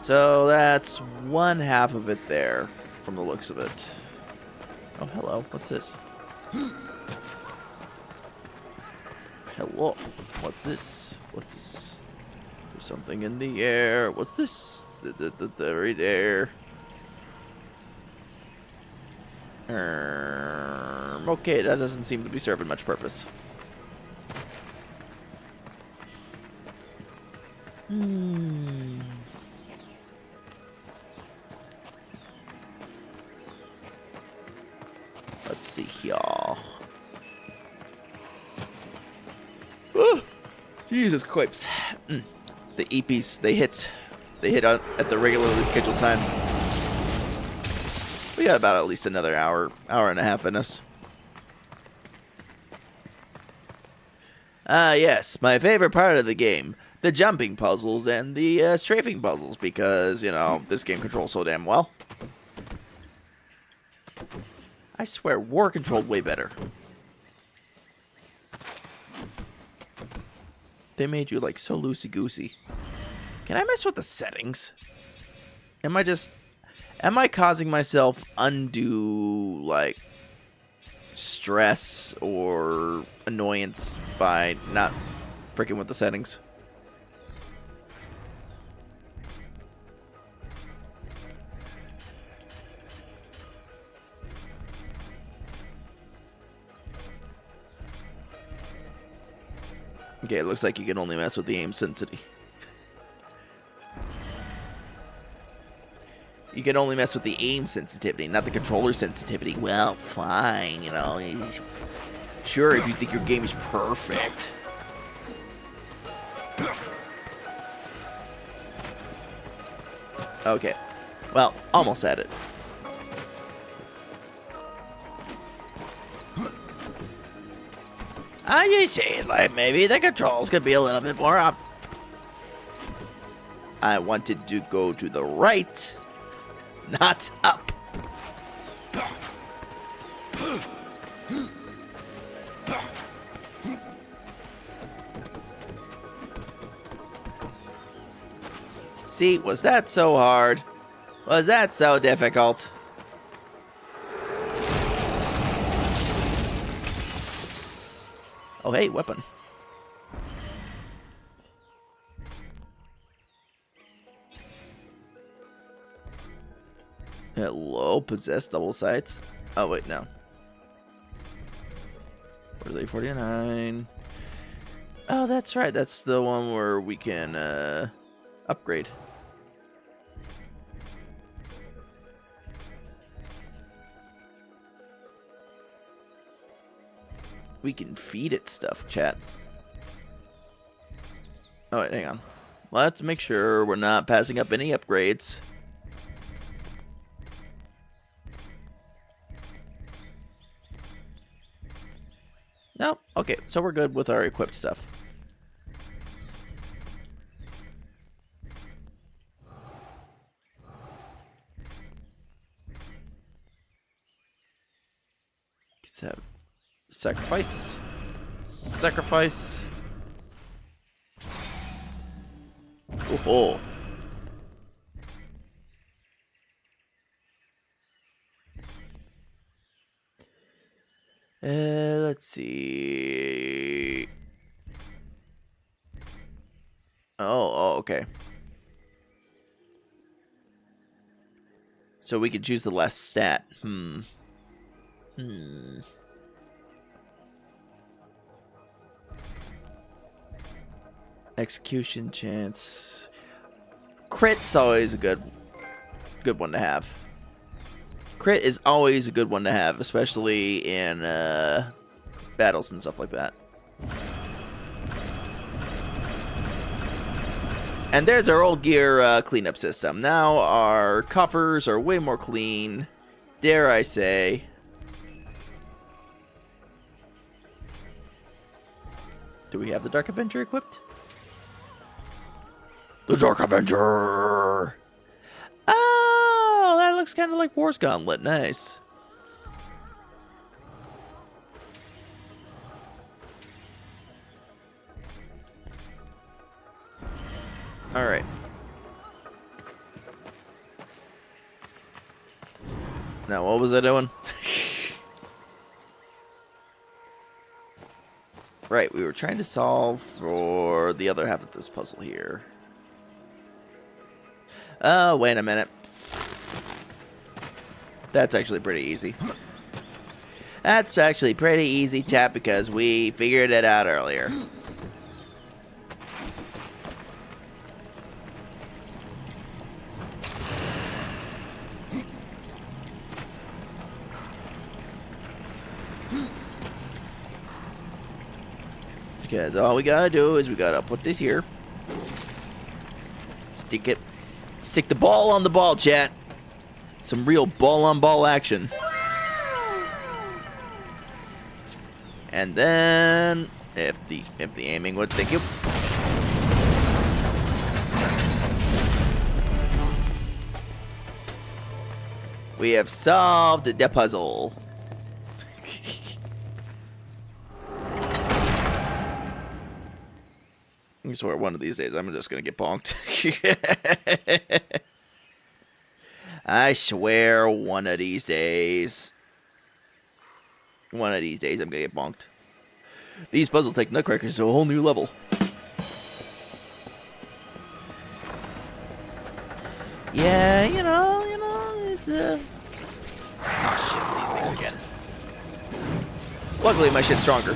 So that's one half of it there, from the looks of it. Oh, hello. What's this? Hello. What's this? What's this? There's something in the air. What's this? Right there. Okay, that doesn't seem to be serving much purpose. Let's see here. Oh, Jesus Christ. The EPs, they hit at the regularly scheduled time. We got about at least another hour and a half in us. Yes, my favorite part of the game. The jumping puzzles and the strafing puzzles, because, you know, this game controls so damn well. I swear, War controlled way better. They made you, like, so loosey-goosey. Can I mess with the settings? Am I causing myself undue, like, stress or annoyance by not freaking with the settings? Okay, it looks like you can only mess with the aim sensitivity. You can only mess with the aim sensitivity, not the controller sensitivity. Well, fine, you know. Sure, if you think your game is perfect. Okay. Well, almost at it. I just saying, like, maybe the controls could be a little bit more up. I wanted to go to the right, not up. See, was that so hard? Was that so difficult? Oh, hey, weapon. Hello, possessed double sights. Oh, wait, no. Relay 49. Oh, that's right. That's the one where we can upgrade. We can feed it stuff, chat. Oh, wait, hang on. Let's make sure we're not passing up any upgrades. Nope. Okay, so we're good with our equipped stuff. Let's have sacrifice. Sacrifice. Oh. Let's see. Oh, okay. So we could choose the less stat. Execution chance. Crit's always a good one to have. Crit is always a good one to have, especially in battles and stuff like that. And there's our old gear cleanup system. Now our coffers are way more clean, dare I say. Do we have the Dark Avenger equipped? The Dark Avenger! Oh, that looks kind of like War's Gauntlet. Nice. All right. Now, what was I doing? Right, we were trying to solve for the other half of this puzzle here. Oh, wait a minute. That's actually pretty easy. That's actually pretty easy, chat, because we figured it out earlier. Because all we gotta do is we gotta put this here. Stick it. Stick the ball on the ball, chat. Some real ball-on-ball action. And then, if the aiming would, thank you. We have solved the puzzle. I swear one of these days I'm just gonna get bonked. I swear one of these days. One of these days I'm gonna get bonked. These puzzles take Nutcrackers to a whole new level. Yeah, you know, it's oh shit, these things again. Luckily my shit's stronger.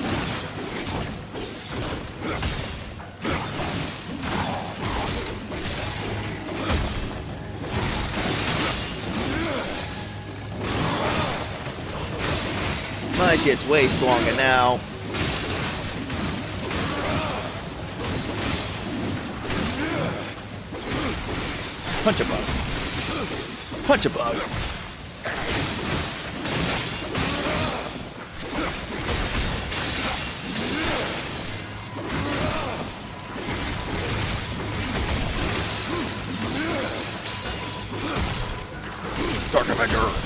My shit's way stronger now. Punch a bug. Punch a bug. Dark Avenger.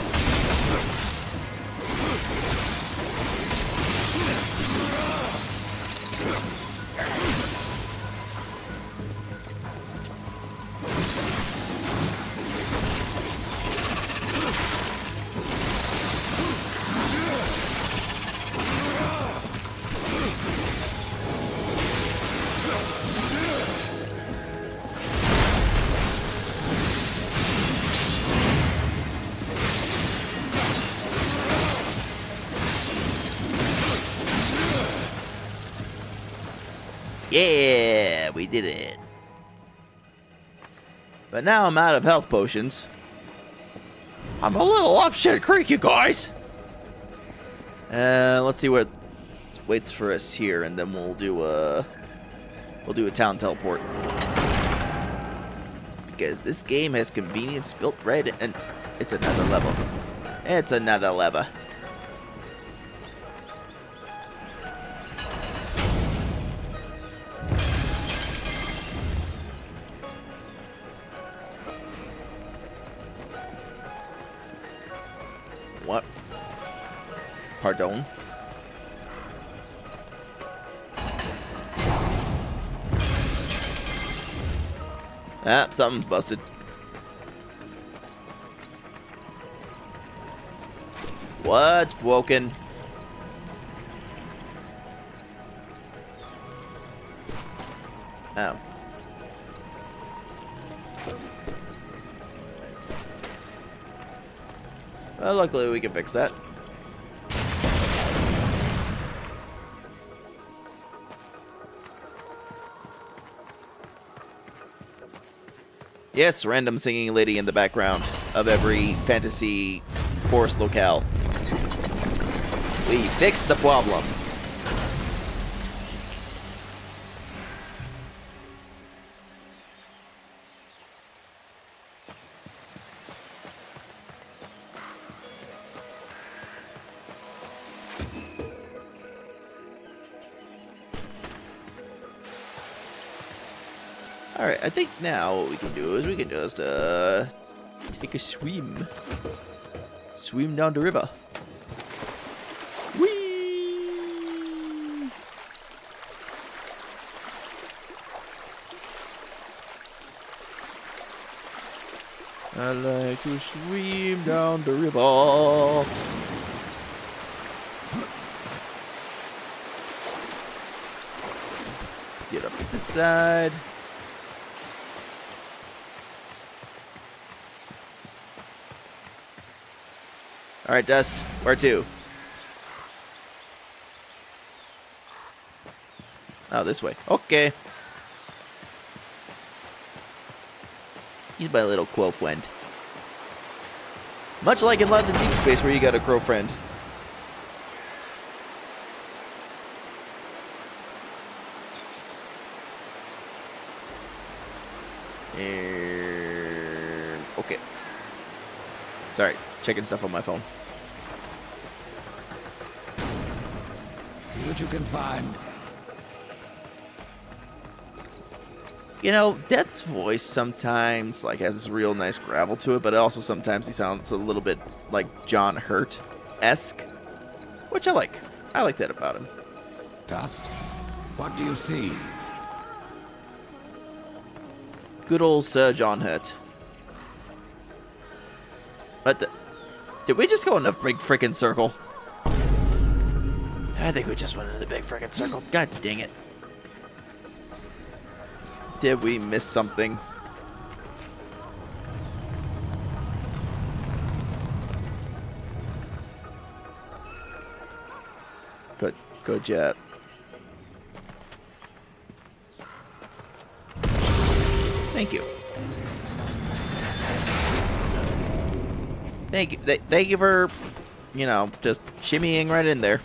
Yeah, we did it. But now I'm out of health potions. I'm a little up shit creek, you guys. Let's see what waits for us here, and then we'll do a town teleport. Because this game has convenience built right in, and it's another level. It's another level. What? Pardon? Ah, something's busted. What's broken? Oh. Luckily, we can fix that. Yes, random singing lady in the background of every fantasy forest locale. We fixed the problem. Alright, I think now what we can do is we can just take a swim. Swim down the river. Whee! I like to swim down the river. Get up at the side. Alright, Dust. Where to? Oh, this way. Okay. He's my little crow friend. Much like in Love in Deep Space where you got a crow friend. Okay. Sorry, checking stuff on my phone. See what you can find. You know, Death's voice sometimes like has this real nice gravel to it, but also sometimes he sounds a little bit like John Hurt-esque, which I like. I like that about him. Dust, what do you see? Good old Sir John Hurt. But did we just go in a big frickin' circle? I think we just went in a big frickin' circle. God dang it. Did we miss something? Good job. Thank you. Thank you for, you know, just shimmying right in there.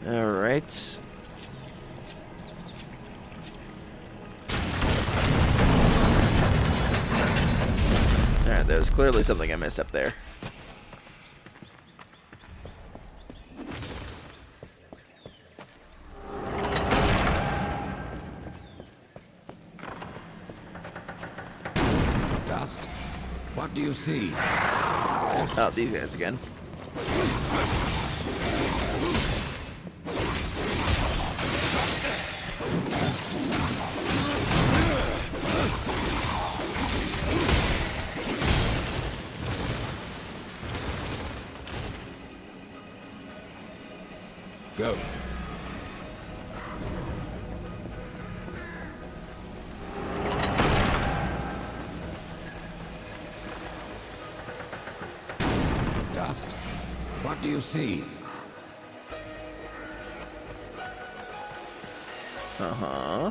All right. Alright, there's clearly something I missed up there. Dust, what do you see? Oh, these guys again. Go. Dust, what do you see? Uh-huh.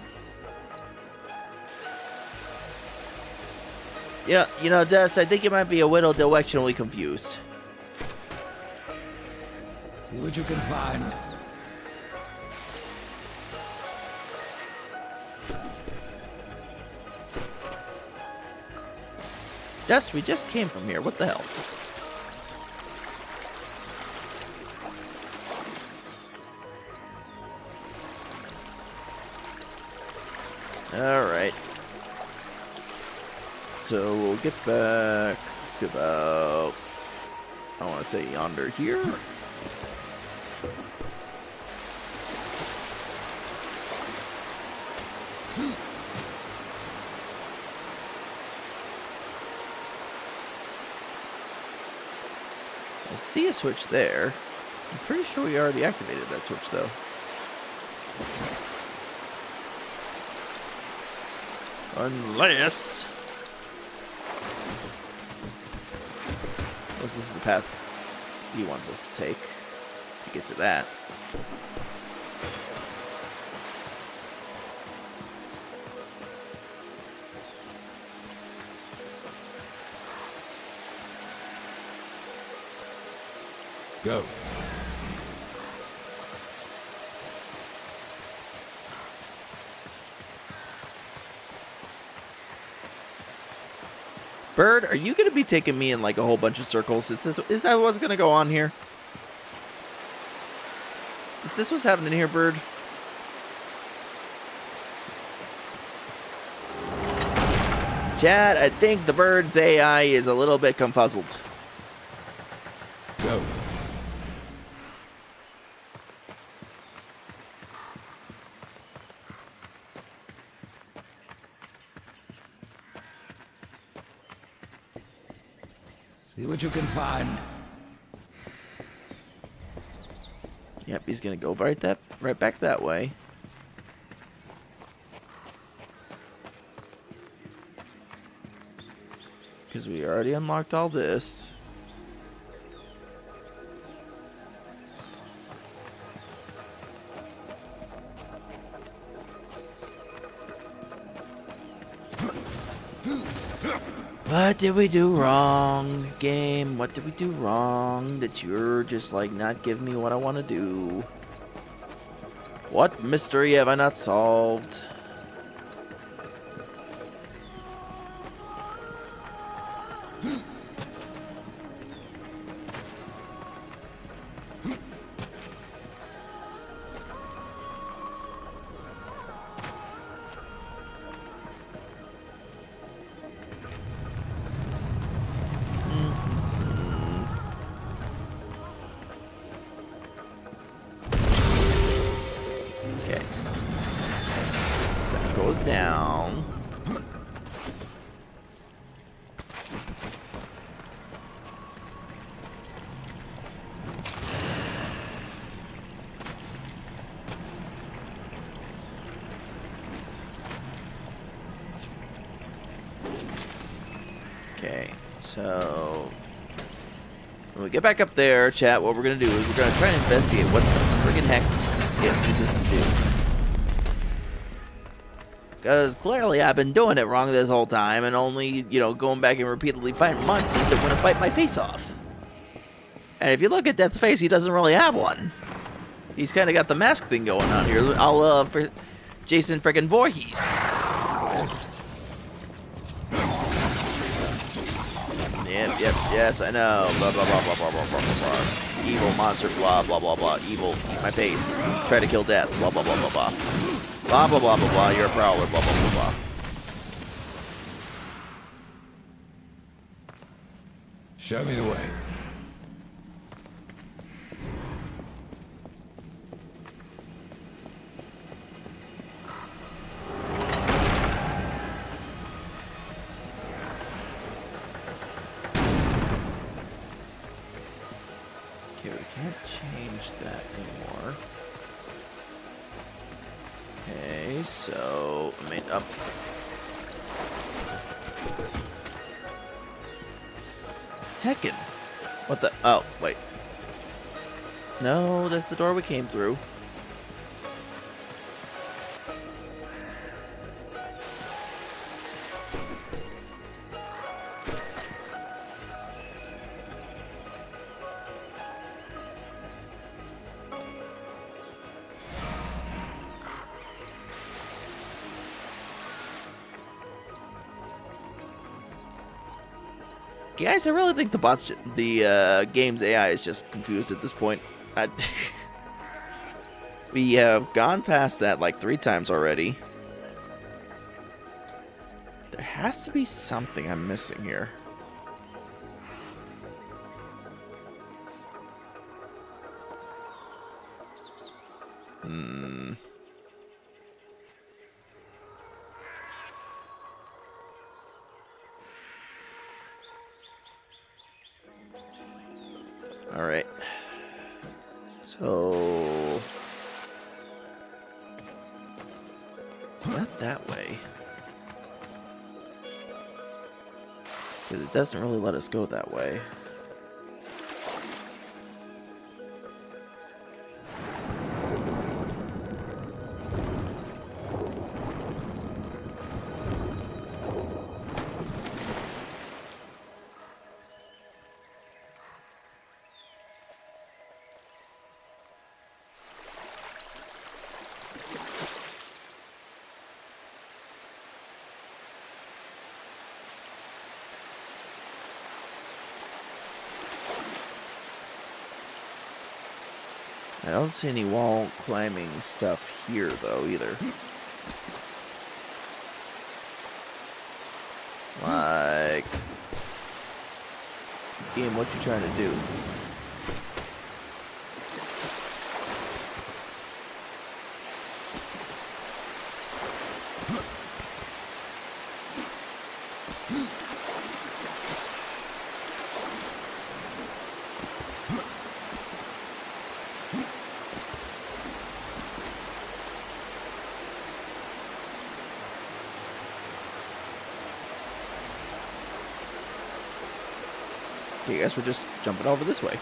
You know, Dust, I think you might be a little directionally confused. See what you can find. Dust, we just came from here. What the hell? Alright. So we'll get back to about, I want to say yonder here. I see a switch there. I'm pretty sure we already activated that switch, though. Unless... This is the path he wants us to take to get to that. Go. Bird, are you going to be taking me in like a whole bunch of circles? Is that what's going to go on here? Is this what's happening here, Bird? Chad, I think the bird's AI is a little bit confuzzled. Go. See what you can find. Yep, he's gonna go right back that way. Because we already unlocked all this. What did we do wrong, game? What did we do wrong that you're just like not giving me what I want to do? What mystery have I not solved? Goes down. Okay, so when we get back up there, chat, what we're gonna do is we're gonna try and investigate what the friggin' heck it needs us to do. Because clearly I've been doing it wrong this whole time and only, going back and repeatedly fighting monsters that want to fight my face off. And if you look at Death's face, he doesn't really have one. He's kind of got the mask thing going on here. I'll, for Jason frickin' Voorhees. Yep, yes, I know. Blah, blah, blah, blah, blah, blah, blah, blah, blah. Evil monster, blah, blah, blah, blah. Evil, eat my face. Try to kill death, blah, blah, blah, blah, blah. Blah, blah, blah, blah, blah, you're a prowler, blah, blah, blah, blah. Show me the way. Okay, we can't change that anymore. Okay, so, up. Heckin'. What the? Oh, wait. No, that's the door we came through. Guys, I really think the game's AI is just confused at this point. We have gone past that like 3 times already. There has to be something I'm missing here. It's not that way. 'Cause it doesn't really let us go that way. I don't see any wall climbing stuff here, though, either. Like... Game, what you trying to do? Okay, I guess we're just jumping over this way.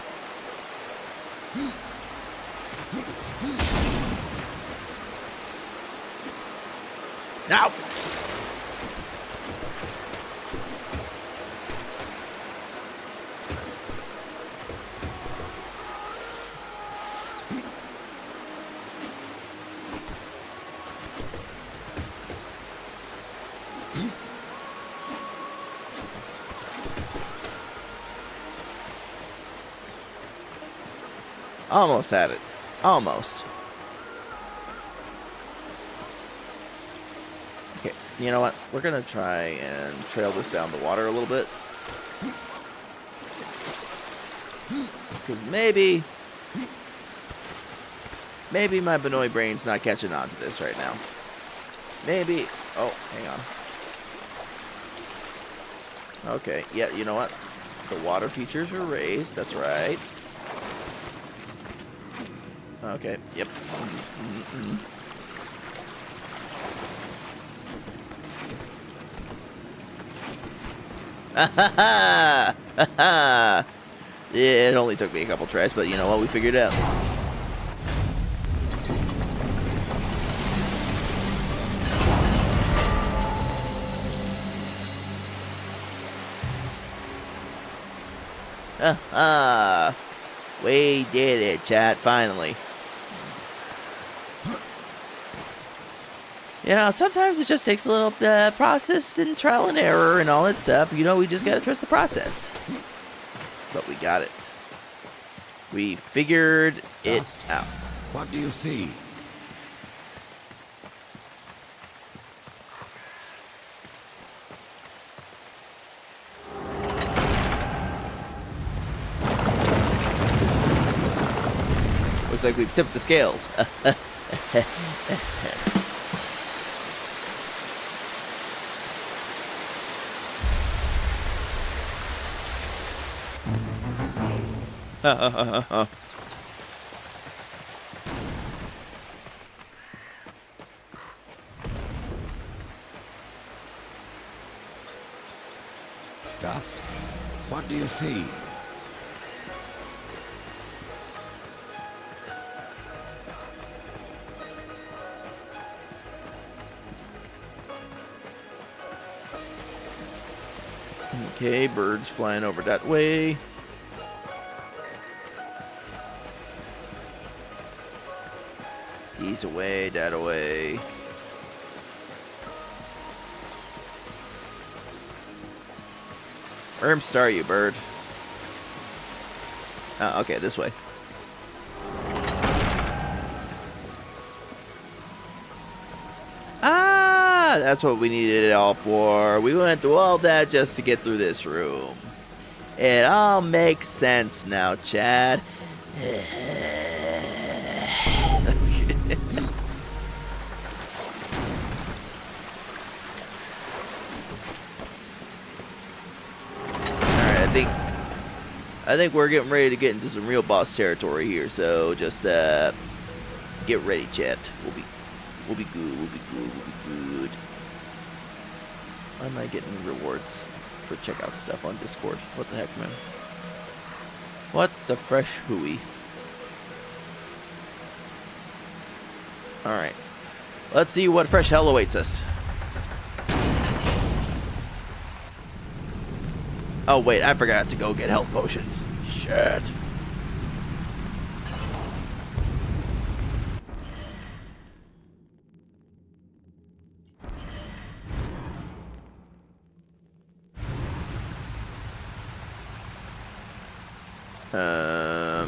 Now! Almost had it. Almost. Okay, you know what? We're gonna try and trail this down the water a little bit. Because maybe my Benoi brain's not catching on to this right now. Maybe. Oh, hang on. Okay, yeah, you know what? The water features are raised. That's right. Okay, yep. Yeah, it only took me a couple tries, but you know what? We figured it out. We did it, chat, finally. You know, sometimes it just takes a little process and trial and error and all that stuff. You know, we just gotta trust the process. But we got it. We figured it out. What do you see? Looks like we've tipped the scales. Dust? What do you see? Okay, birds flying over that way. These away, that away. Star, you bird. Oh, okay, this way. Ah, that's what we needed it all for. We went through all that just to get through this room. It all makes sense now, Chad. I think we're getting ready to get into some real boss territory here, so just get ready, chat. We'll be good. We'll be good. We'll be good. Why am I getting rewards for checkout stuff on Discord? What the heck, man? What the fresh hooey? Alright. Let's see what fresh hell awaits us. Oh, wait. I forgot to go get health potions. Shit.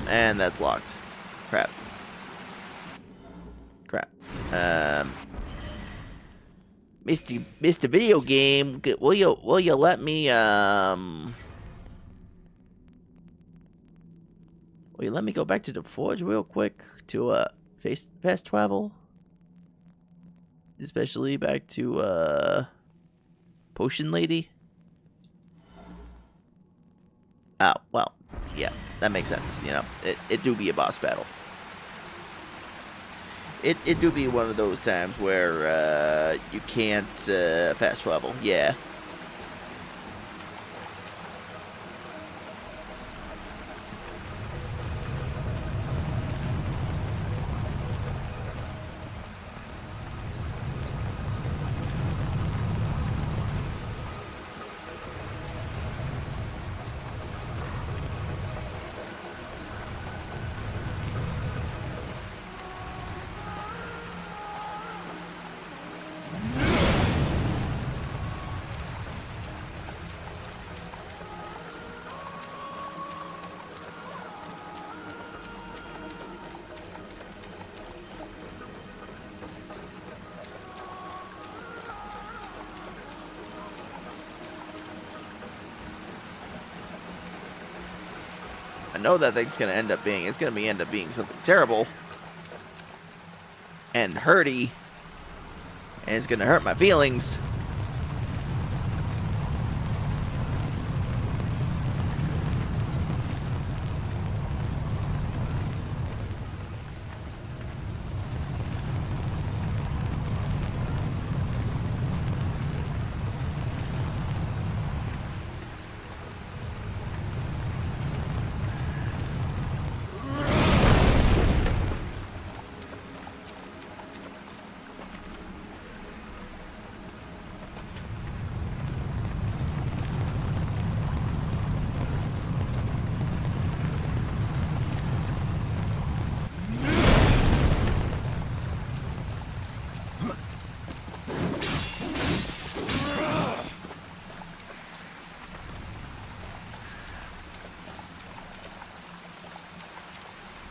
And that's locked. Crap. Crap. Mr. Video Game, will you let me will you let me go back to the forge real quick to fast travel? Especially back to Potion Lady? Oh, well, yeah, that makes sense, you know. It do be a boss battle. It do be one of those times where you can't fast travel. Yeah. I know that thing's gonna end up being, end up being something terrible and hurty, and it's gonna hurt my feelings.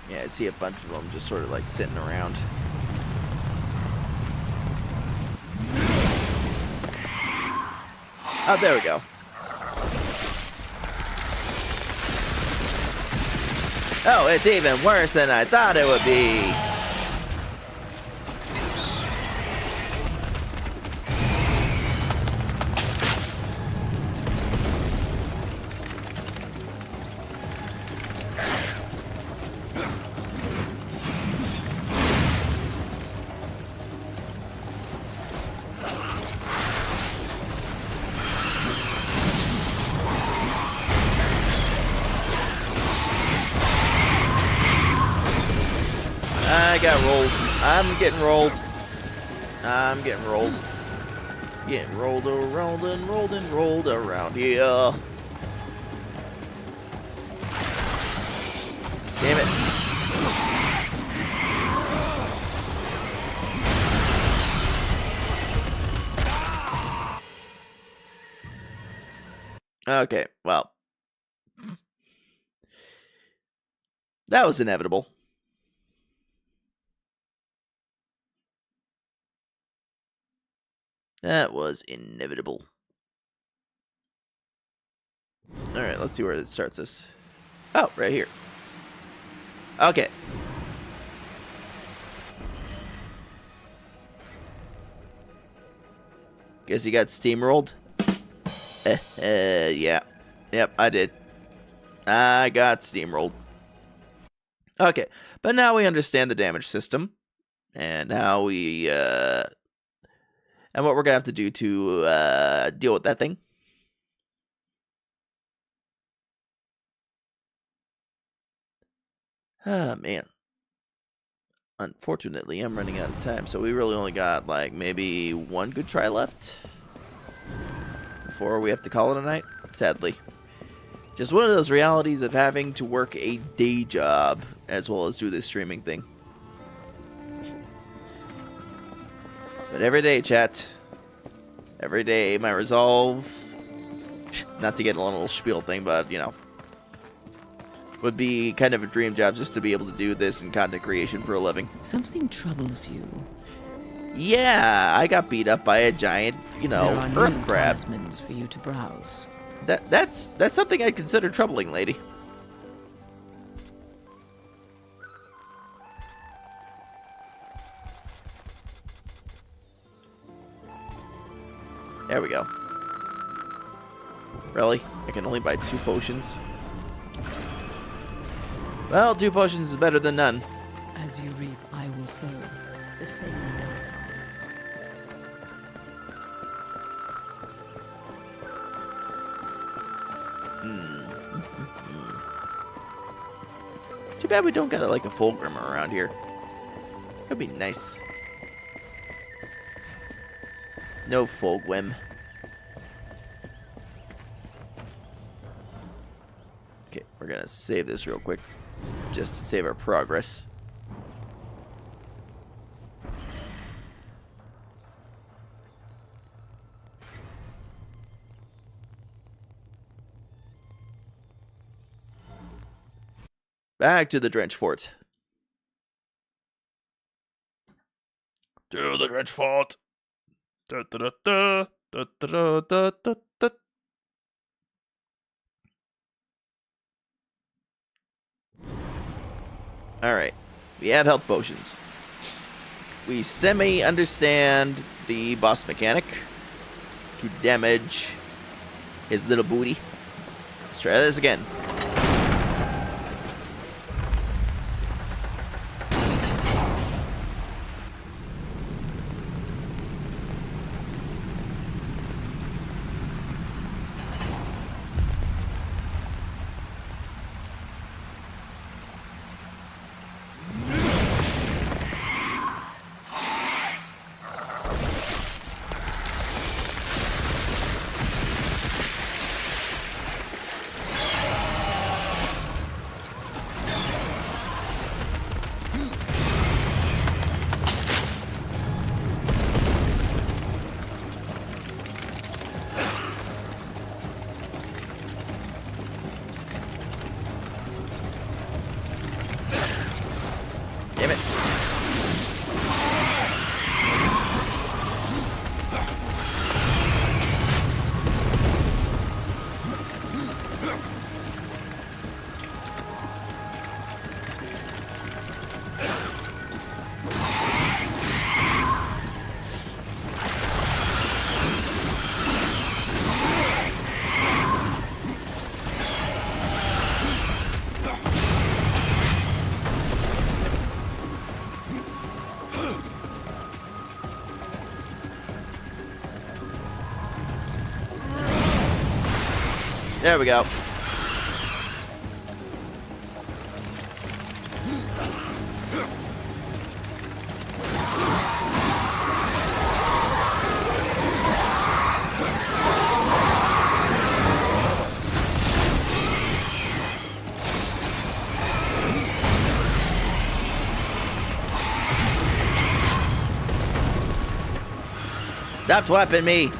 Yeah, I see a bunch of them just sort of like sitting around. Oh, there we go. Oh, it's even worse than I thought it would be. I got rolled. I'm getting rolled. I'm getting rolled. Getting rolled around and rolled and rolled around here. Damn it. Okay, well. That was inevitable. That was inevitable. Alright, let's see where it starts us. Oh, right here. Okay. Guess you got steamrolled? Yeah. Yep, I did. I got steamrolled. Okay, but now we understand the damage system. And now we, and what we're gonna have to do to, deal with that thing. Ah, man. Unfortunately, I'm running out of time, so we really only got, like, maybe one good try left before we have to call it a night, sadly. Just one of those realities of having to work a day job as well as do this streaming thing. But every day, chat. Every day, my resolve, not to get a little spiel thing, but, you know, would be kind of a dream job just to be able to do this in content creation for a living. Something troubles you. Yeah, I got beat up by a giant, you know, There are earth new crab. talismans for you to browse. That's something I'd consider troubling, lady. There we go. Really? I can only buy 2 potions? Well, 2 potions is better than none. As you reap, I will sow. The same dark harvest. Too bad we don't got like a fulgrim around here. That'd be nice. No fulgrim. Okay, we're gonna save this real quick, just to save our progress. Back to the Drench Fort. To the Drench Fort. Da, da, da, da, da, da, da, da, da. Alright, we have health potions. We semi-understand the boss mechanic to damage his little booty. Let's try this again. Damn it. There we go. Stop slapping me.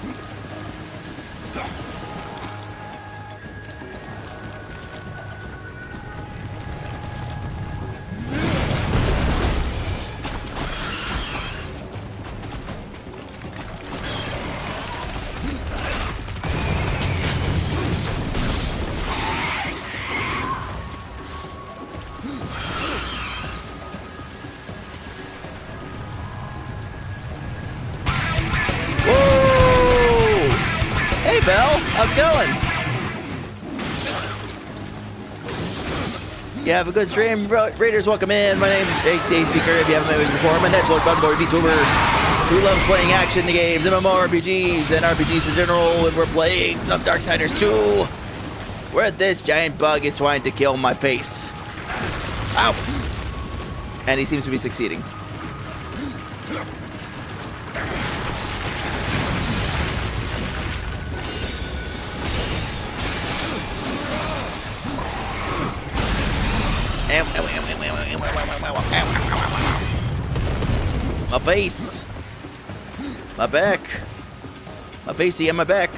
Belle, how's it going? Yeah, have a good stream. Raiders, welcome in. My name is Jake Seeker. If you haven't met me before, I'm a Edgelord Bugboy Vtuber who loves playing action games, MMORPGs, and RPGs in general, and we're playing some Darksiders 2, where this giant bug is trying to kill my face. Ow! And he seems to be succeeding. My face. My back. My facey and my back.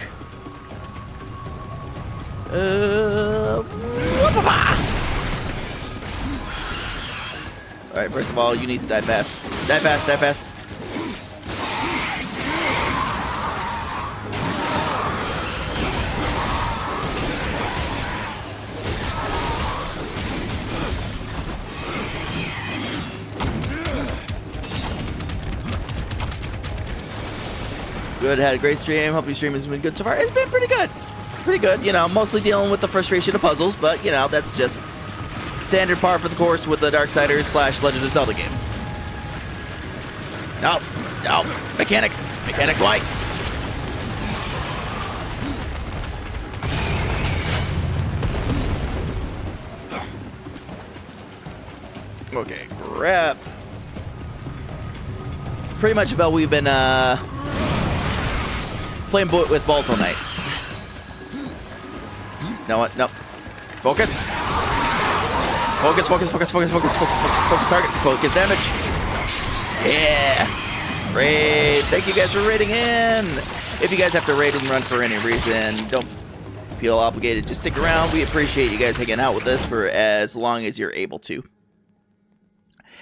Alright, first of all, you need to die fast. Die fast, die fast. Good, had a great stream. Hope your stream has been good so far. It's been pretty good. Pretty good, you know, mostly dealing with the frustration of puzzles, but, you know, that's just standard par for the course with the Darksiders / Legend of Zelda game. No, no, mechanics, why? Okay, crap. Pretty much about we've been, playing with balls all night. No, what? No. Focus. Focus, focus, focus, focus, focus, focus, focus, focus, target, focus damage. Yeah. Raid. Thank you guys for raiding in. If you guys have to raid and run for any reason, don't feel obligated. Just stick around. We appreciate you guys hanging out with us for as long as you're able to.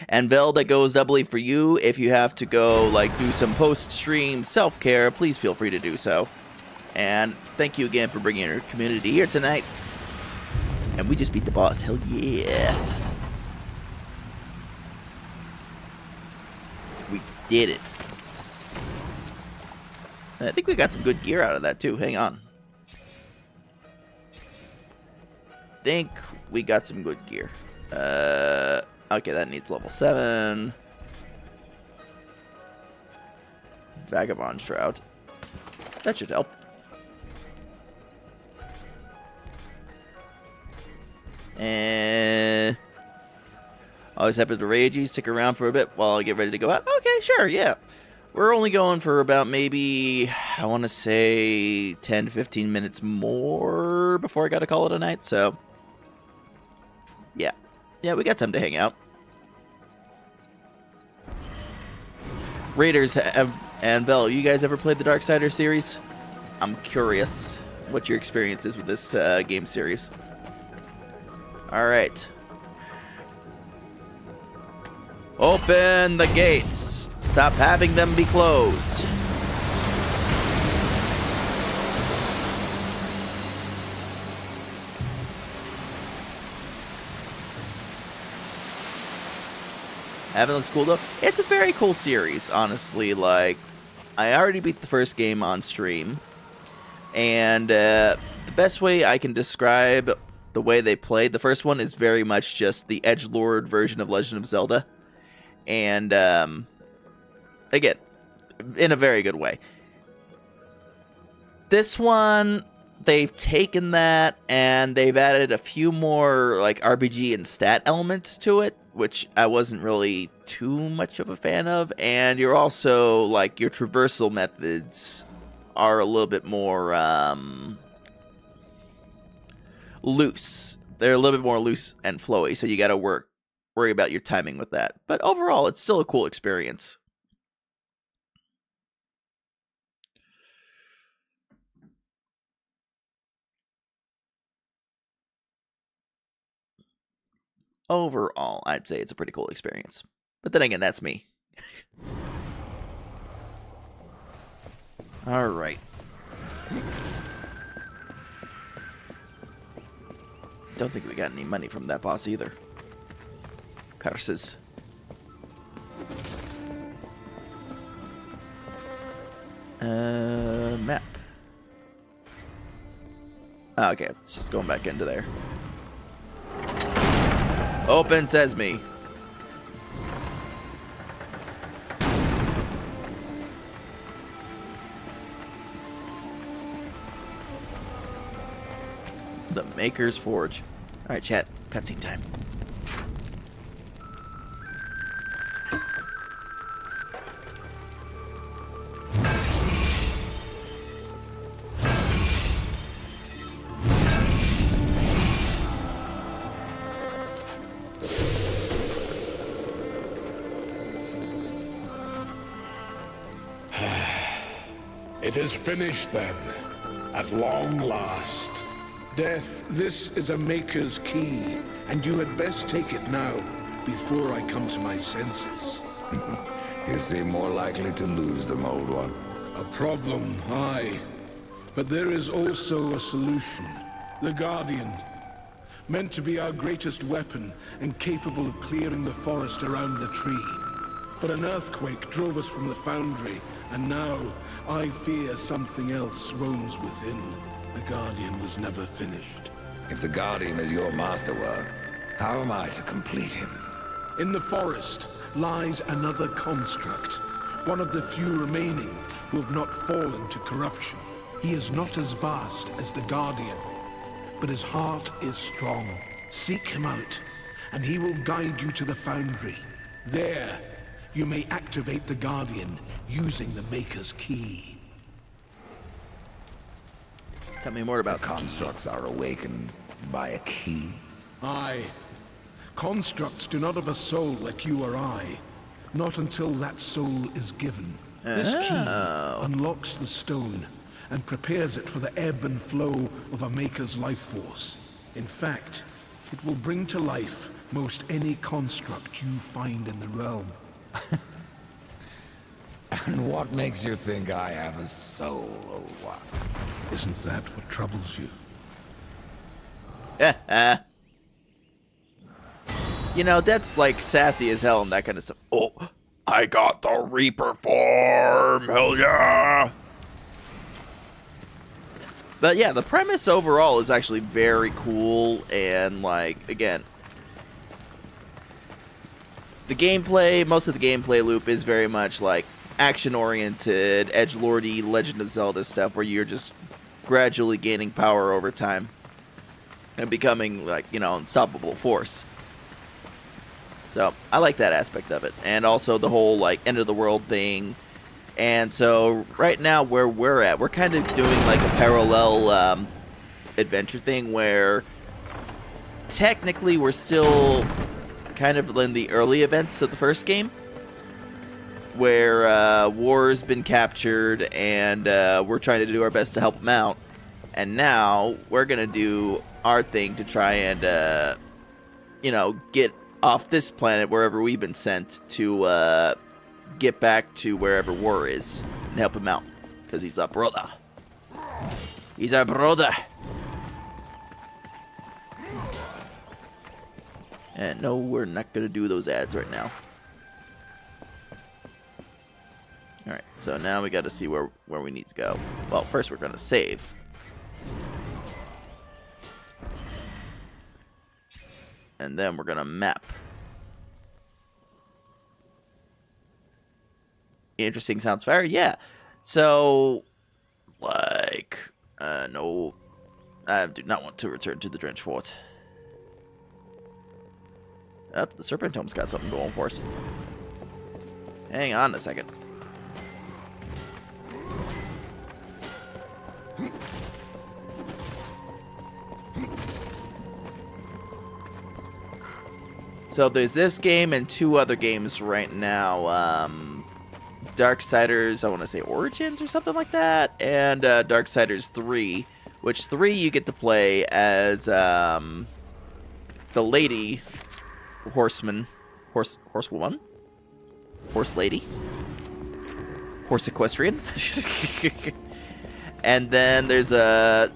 And Vel, that goes doubly for you. If you have to go, like, do some post-stream self-care, please feel free to do so. And thank you again for bringing your community here tonight. And we just beat the boss. Hell yeah. We did it. And I think we got some good gear out of that, too. Hang on. Think we got some good gear. Okay, that needs level 7. Vagabond Shroud. That should help. And always happy to raid you. Stick around for a bit while I get ready to go out. Okay, sure, yeah. We're only going for about maybe, I want to say 10 to 15 minutes more before I got to call it a night, so yeah. Yeah, we got time to hang out. Raiders and Bell, you guys ever played the Darksiders series? I'm curious what your experience is with this game series. Alright. Open the gates. Stop having them be closed. Haven't looks cool though. It's a very cool series, honestly. Like, I already beat the first game on stream, and the best way I can describe the way they played the first one is very much just the edgelord version of Legend of Zelda, and again, in a very good way. This one, they've taken that and they've added a few more like RPG and stat elements to it, which I wasn't really too much of a fan of. And you're also, like, your traversal methods are a little bit more loose. They're a little bit more loose and flowy, so you gotta worry about your timing with that. But overall, it's still a cool experience. Overall, I'd say it's a pretty cool experience. But then again, that's me. Alright. Don't think we got any money from that boss either. Curses. Map. Oh, okay, it's just going back into there. Open sesame. The Maker's Forge. Alright, chat. Cutscene time. It is finished then, at long last. Death, this is a Maker's key, and you had best take it now, before I come to my senses. You seem more likely to lose them, old one. A problem, aye. But there is also a solution. The Guardian. Meant to be our greatest weapon, and capable of clearing the forest around the tree. But an earthquake drove us from the foundry, and now I fear something else roams within. The Guardian was never finished. If the Guardian is your masterwork, how am I to complete him? In the forest lies another construct, one of the few remaining who have not fallen to corruption. He is not as vast as the Guardian, but his heart is strong. Seek him out, and he will guide you to the foundry. There, you may activate the Guardian using the Maker's key. Tell me more about Constructs are awakened by a key. Aye. Constructs do not have a soul like you or I. Not until that soul is given. This key unlocks the stone and prepares it for the ebb and flow of a Maker's life force. In fact, it will bring to life most any construct you find in the realm. And what makes you think I have a soul, old one? Isn't that what troubles you? You know, that's like sassy as hell and that kind of stuff. Oh, I got the Reaper form. Hell yeah. But yeah, the premise overall is actually very cool. And like, again, the gameplay, most of the gameplay loop is very much like action-oriented, edgelordy, Legend of Zelda stuff where you're just gradually gaining power over time and becoming like, you know, unstoppable force. So I like that aspect of it, and also the whole like end of the world thing. And so right now where we're at, we're kind of doing like a parallel adventure thing where technically we're still kind of in the early events of the first game, where War's been captured and we're trying to do our best to help him out. And now we're gonna do our thing to try and you know, get off this planet wherever we've been sent to get back to wherever War is and help him out, because he's a brother. He's a brother. And no, we're not gonna do those ads right now. Alright, so now we gotta see where we need to go. Well, first we're gonna save. And then we're gonna map. Interesting sounds fair, yeah. So, like, no, I do not want to return to the Drench Fort. The Serpent Tome's got something going for us. Hang on a second. So there's this game and two other games right now. Darksiders, I want to say Origins or something like that, and Darksiders 3, which 3 you get to play as the lady horsewoman, horse lady, horse equestrian, and then there's a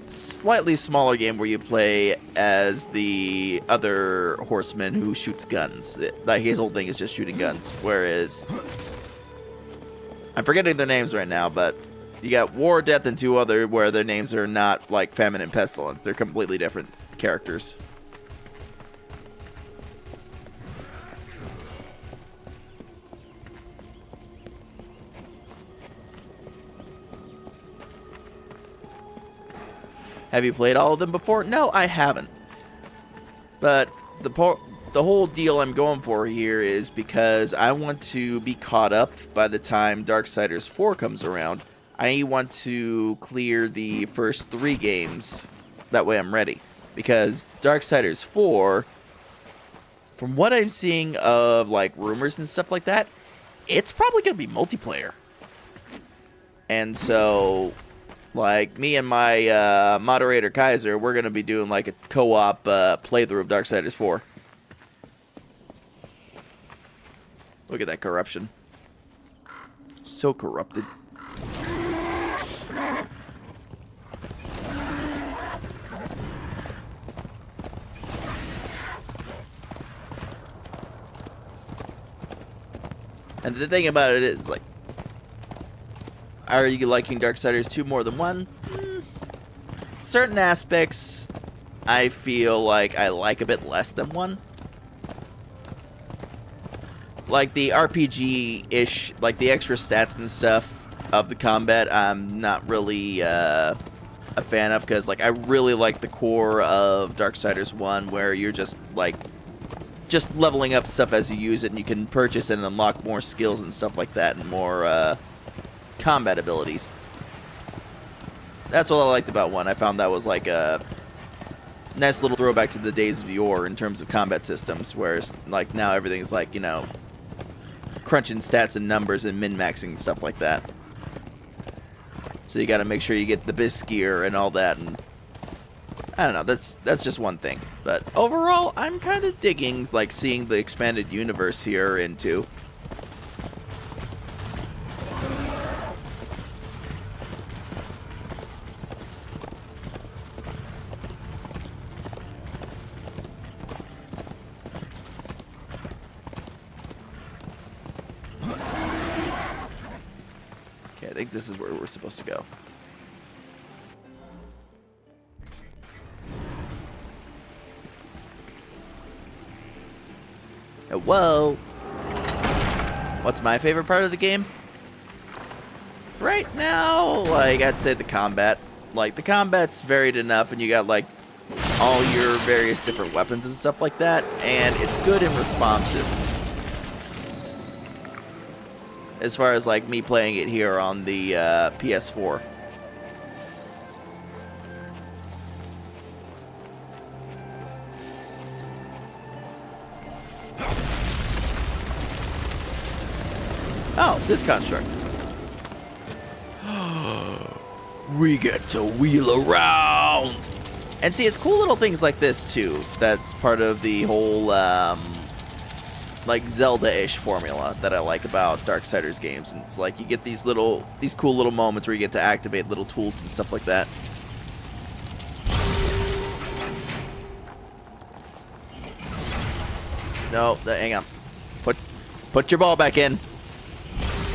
slightly smaller game where you play as the other horseman who shoots guns. Like his whole thing is just shooting guns, whereas I'm forgetting their names right now, but you got War, Death, and two other where their names are not like Famine and Pestilence. They're completely different characters. Have you played all of them before? No, I haven't. But the whole deal I'm going for here is because I want to be caught up by the time Darksiders 4 comes around. I want to clear the first 3 games. That way I'm ready. Because Darksiders 4, from what I'm seeing of like rumors and stuff like that, it's probably going to be multiplayer. And so, like, me and my moderator Kaiser, we're going to be doing like a co-op playthrough of Darksiders 4. Look at that corruption. So corrupted. And the thing about it is, like, are you liking Darksiders 2 more than 1? Certain aspects, I feel like I like a bit less than 1. Like, the RPG-ish, like, the extra stats and stuff of the combat, I'm not really a fan of, because, like, I really like the core of Darksiders 1, where you're just, like, just leveling up stuff as you use it, and you can purchase and unlock more skills and stuff like that, and more combat abilities. That's what I liked about 1. I found that was like a nice little throwback to the days of yore in terms of combat systems, whereas like now everything's like, you know, crunching stats and numbers and min-maxing stuff like that. So you gotta make sure you get the best gear and all that, and I don't know, that's just one thing. But overall, I'm kind of digging, like, seeing the expanded universe here into. Okay, I think this is where we're supposed to go. Whoa! What's my favorite part of the game? Right now, like, I'd say the combat. Like, the combat's varied enough, and you got, like, all your various different weapons and stuff like that, and it's good and responsive. As far as, like, me playing it here on the PS4. Oh, this construct. We get to wheel around. And see, it's cool little things like this, too. That's part of the whole, like, Zelda-ish formula that I like about Darksiders games. And it's like you get these cool little moments where you get to activate little tools and stuff like that. No, hang on. Put your ball back in.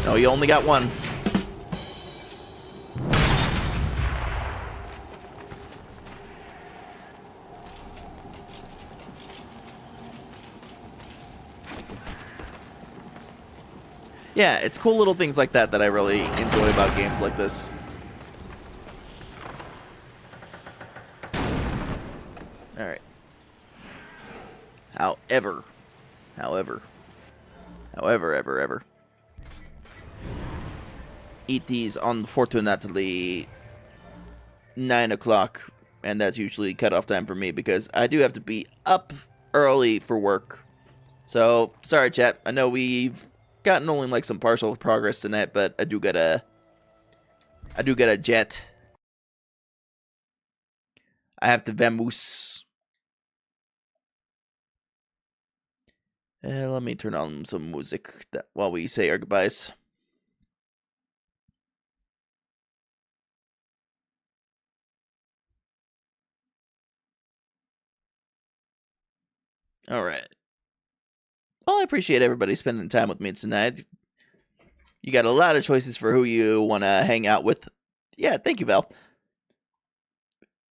No, you only got one. Yeah, it's cool little things like that that I really enjoy about games like this. Alright. However, it is unfortunately 9 o'clock, and that's usually cutoff time for me because I do have to be up early for work. So, sorry chat, I know we've gotten only like some partial progress tonight, but I do gotta jet. I have to vamoose. Let me turn on some music while we say our goodbyes. Alright. Well, I appreciate everybody spending time with me tonight. You got a lot of choices for who you want to hang out with. Yeah, thank you, Val.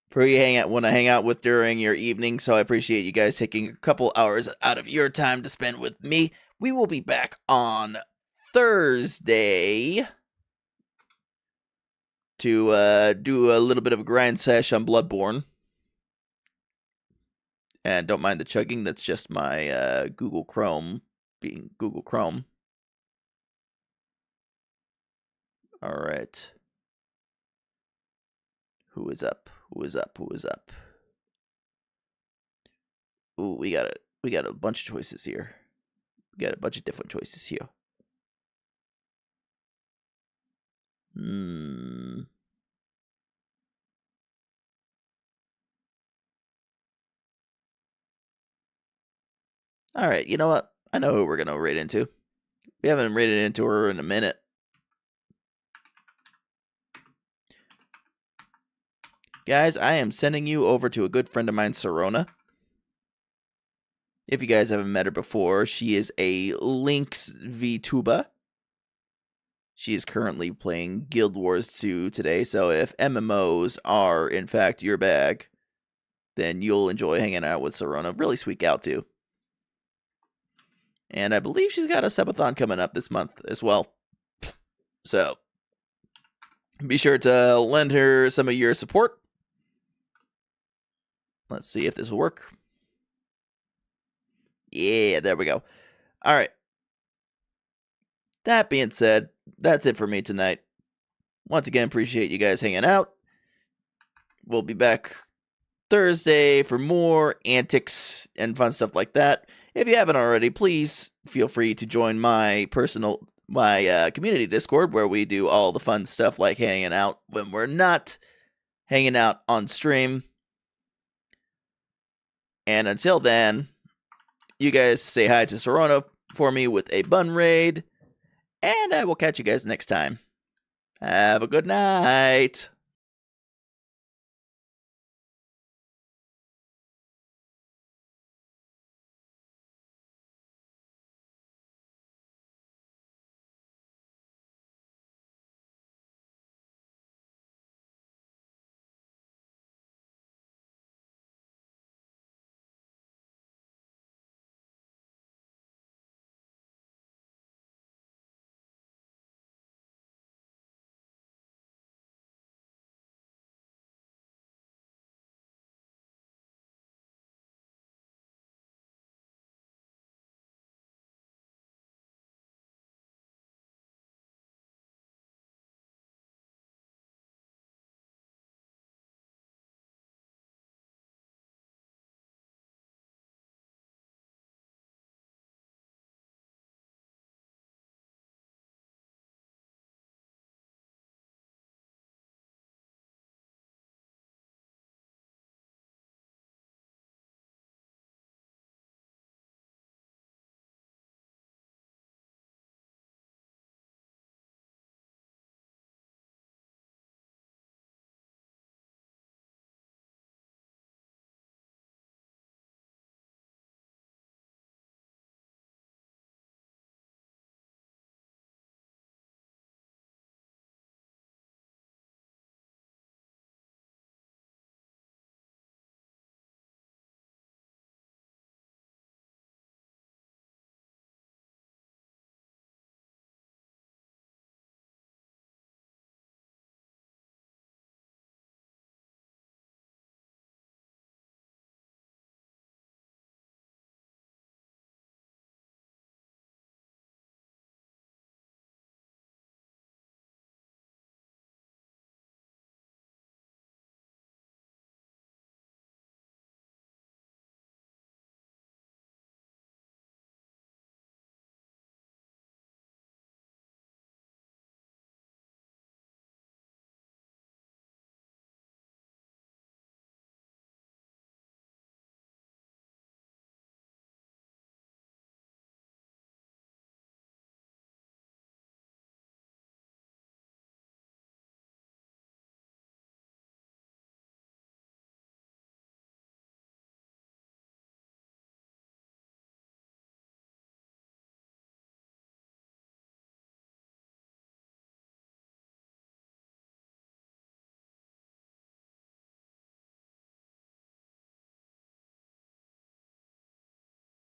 For who you want to hang out with during your evening, so I appreciate you guys taking a couple hours out of your time to spend with me. We will be back on Thursday to do a little bit of a grind sesh on Bloodborne. And don't mind the chugging, that's just my Google Chrome being Google Chrome. Alright. Who is up? Who is up? Who is up? Ooh, we got a bunch of choices here. We got a bunch of different choices here. Alright, you know what? I know who we're gonna raid into. We haven't raided into her in a minute. Guys, I am sending you over to a good friend of mine, Serona. If you guys haven't met her before, she is a Lynx Vtuber. She is currently playing Guild Wars 2 today, so if MMOs are, in fact, your bag, then you'll enjoy hanging out with Serona. Really sweet gal, too. And I believe she's got a subathon coming up this month as well. So, be sure to lend her some of your support. Let's see if this will work. Yeah, there we go. All right. That being said, that's it for me tonight. Once again, appreciate you guys hanging out. We'll be back Thursday for more antics and fun stuff like that. If you haven't already, please feel free to join my community Discord, where we do all the fun stuff like hanging out when we're not hanging out on stream. And until then, you guys say hi to Serona for me with a bun raid. And I will catch you guys next time. Have a good night.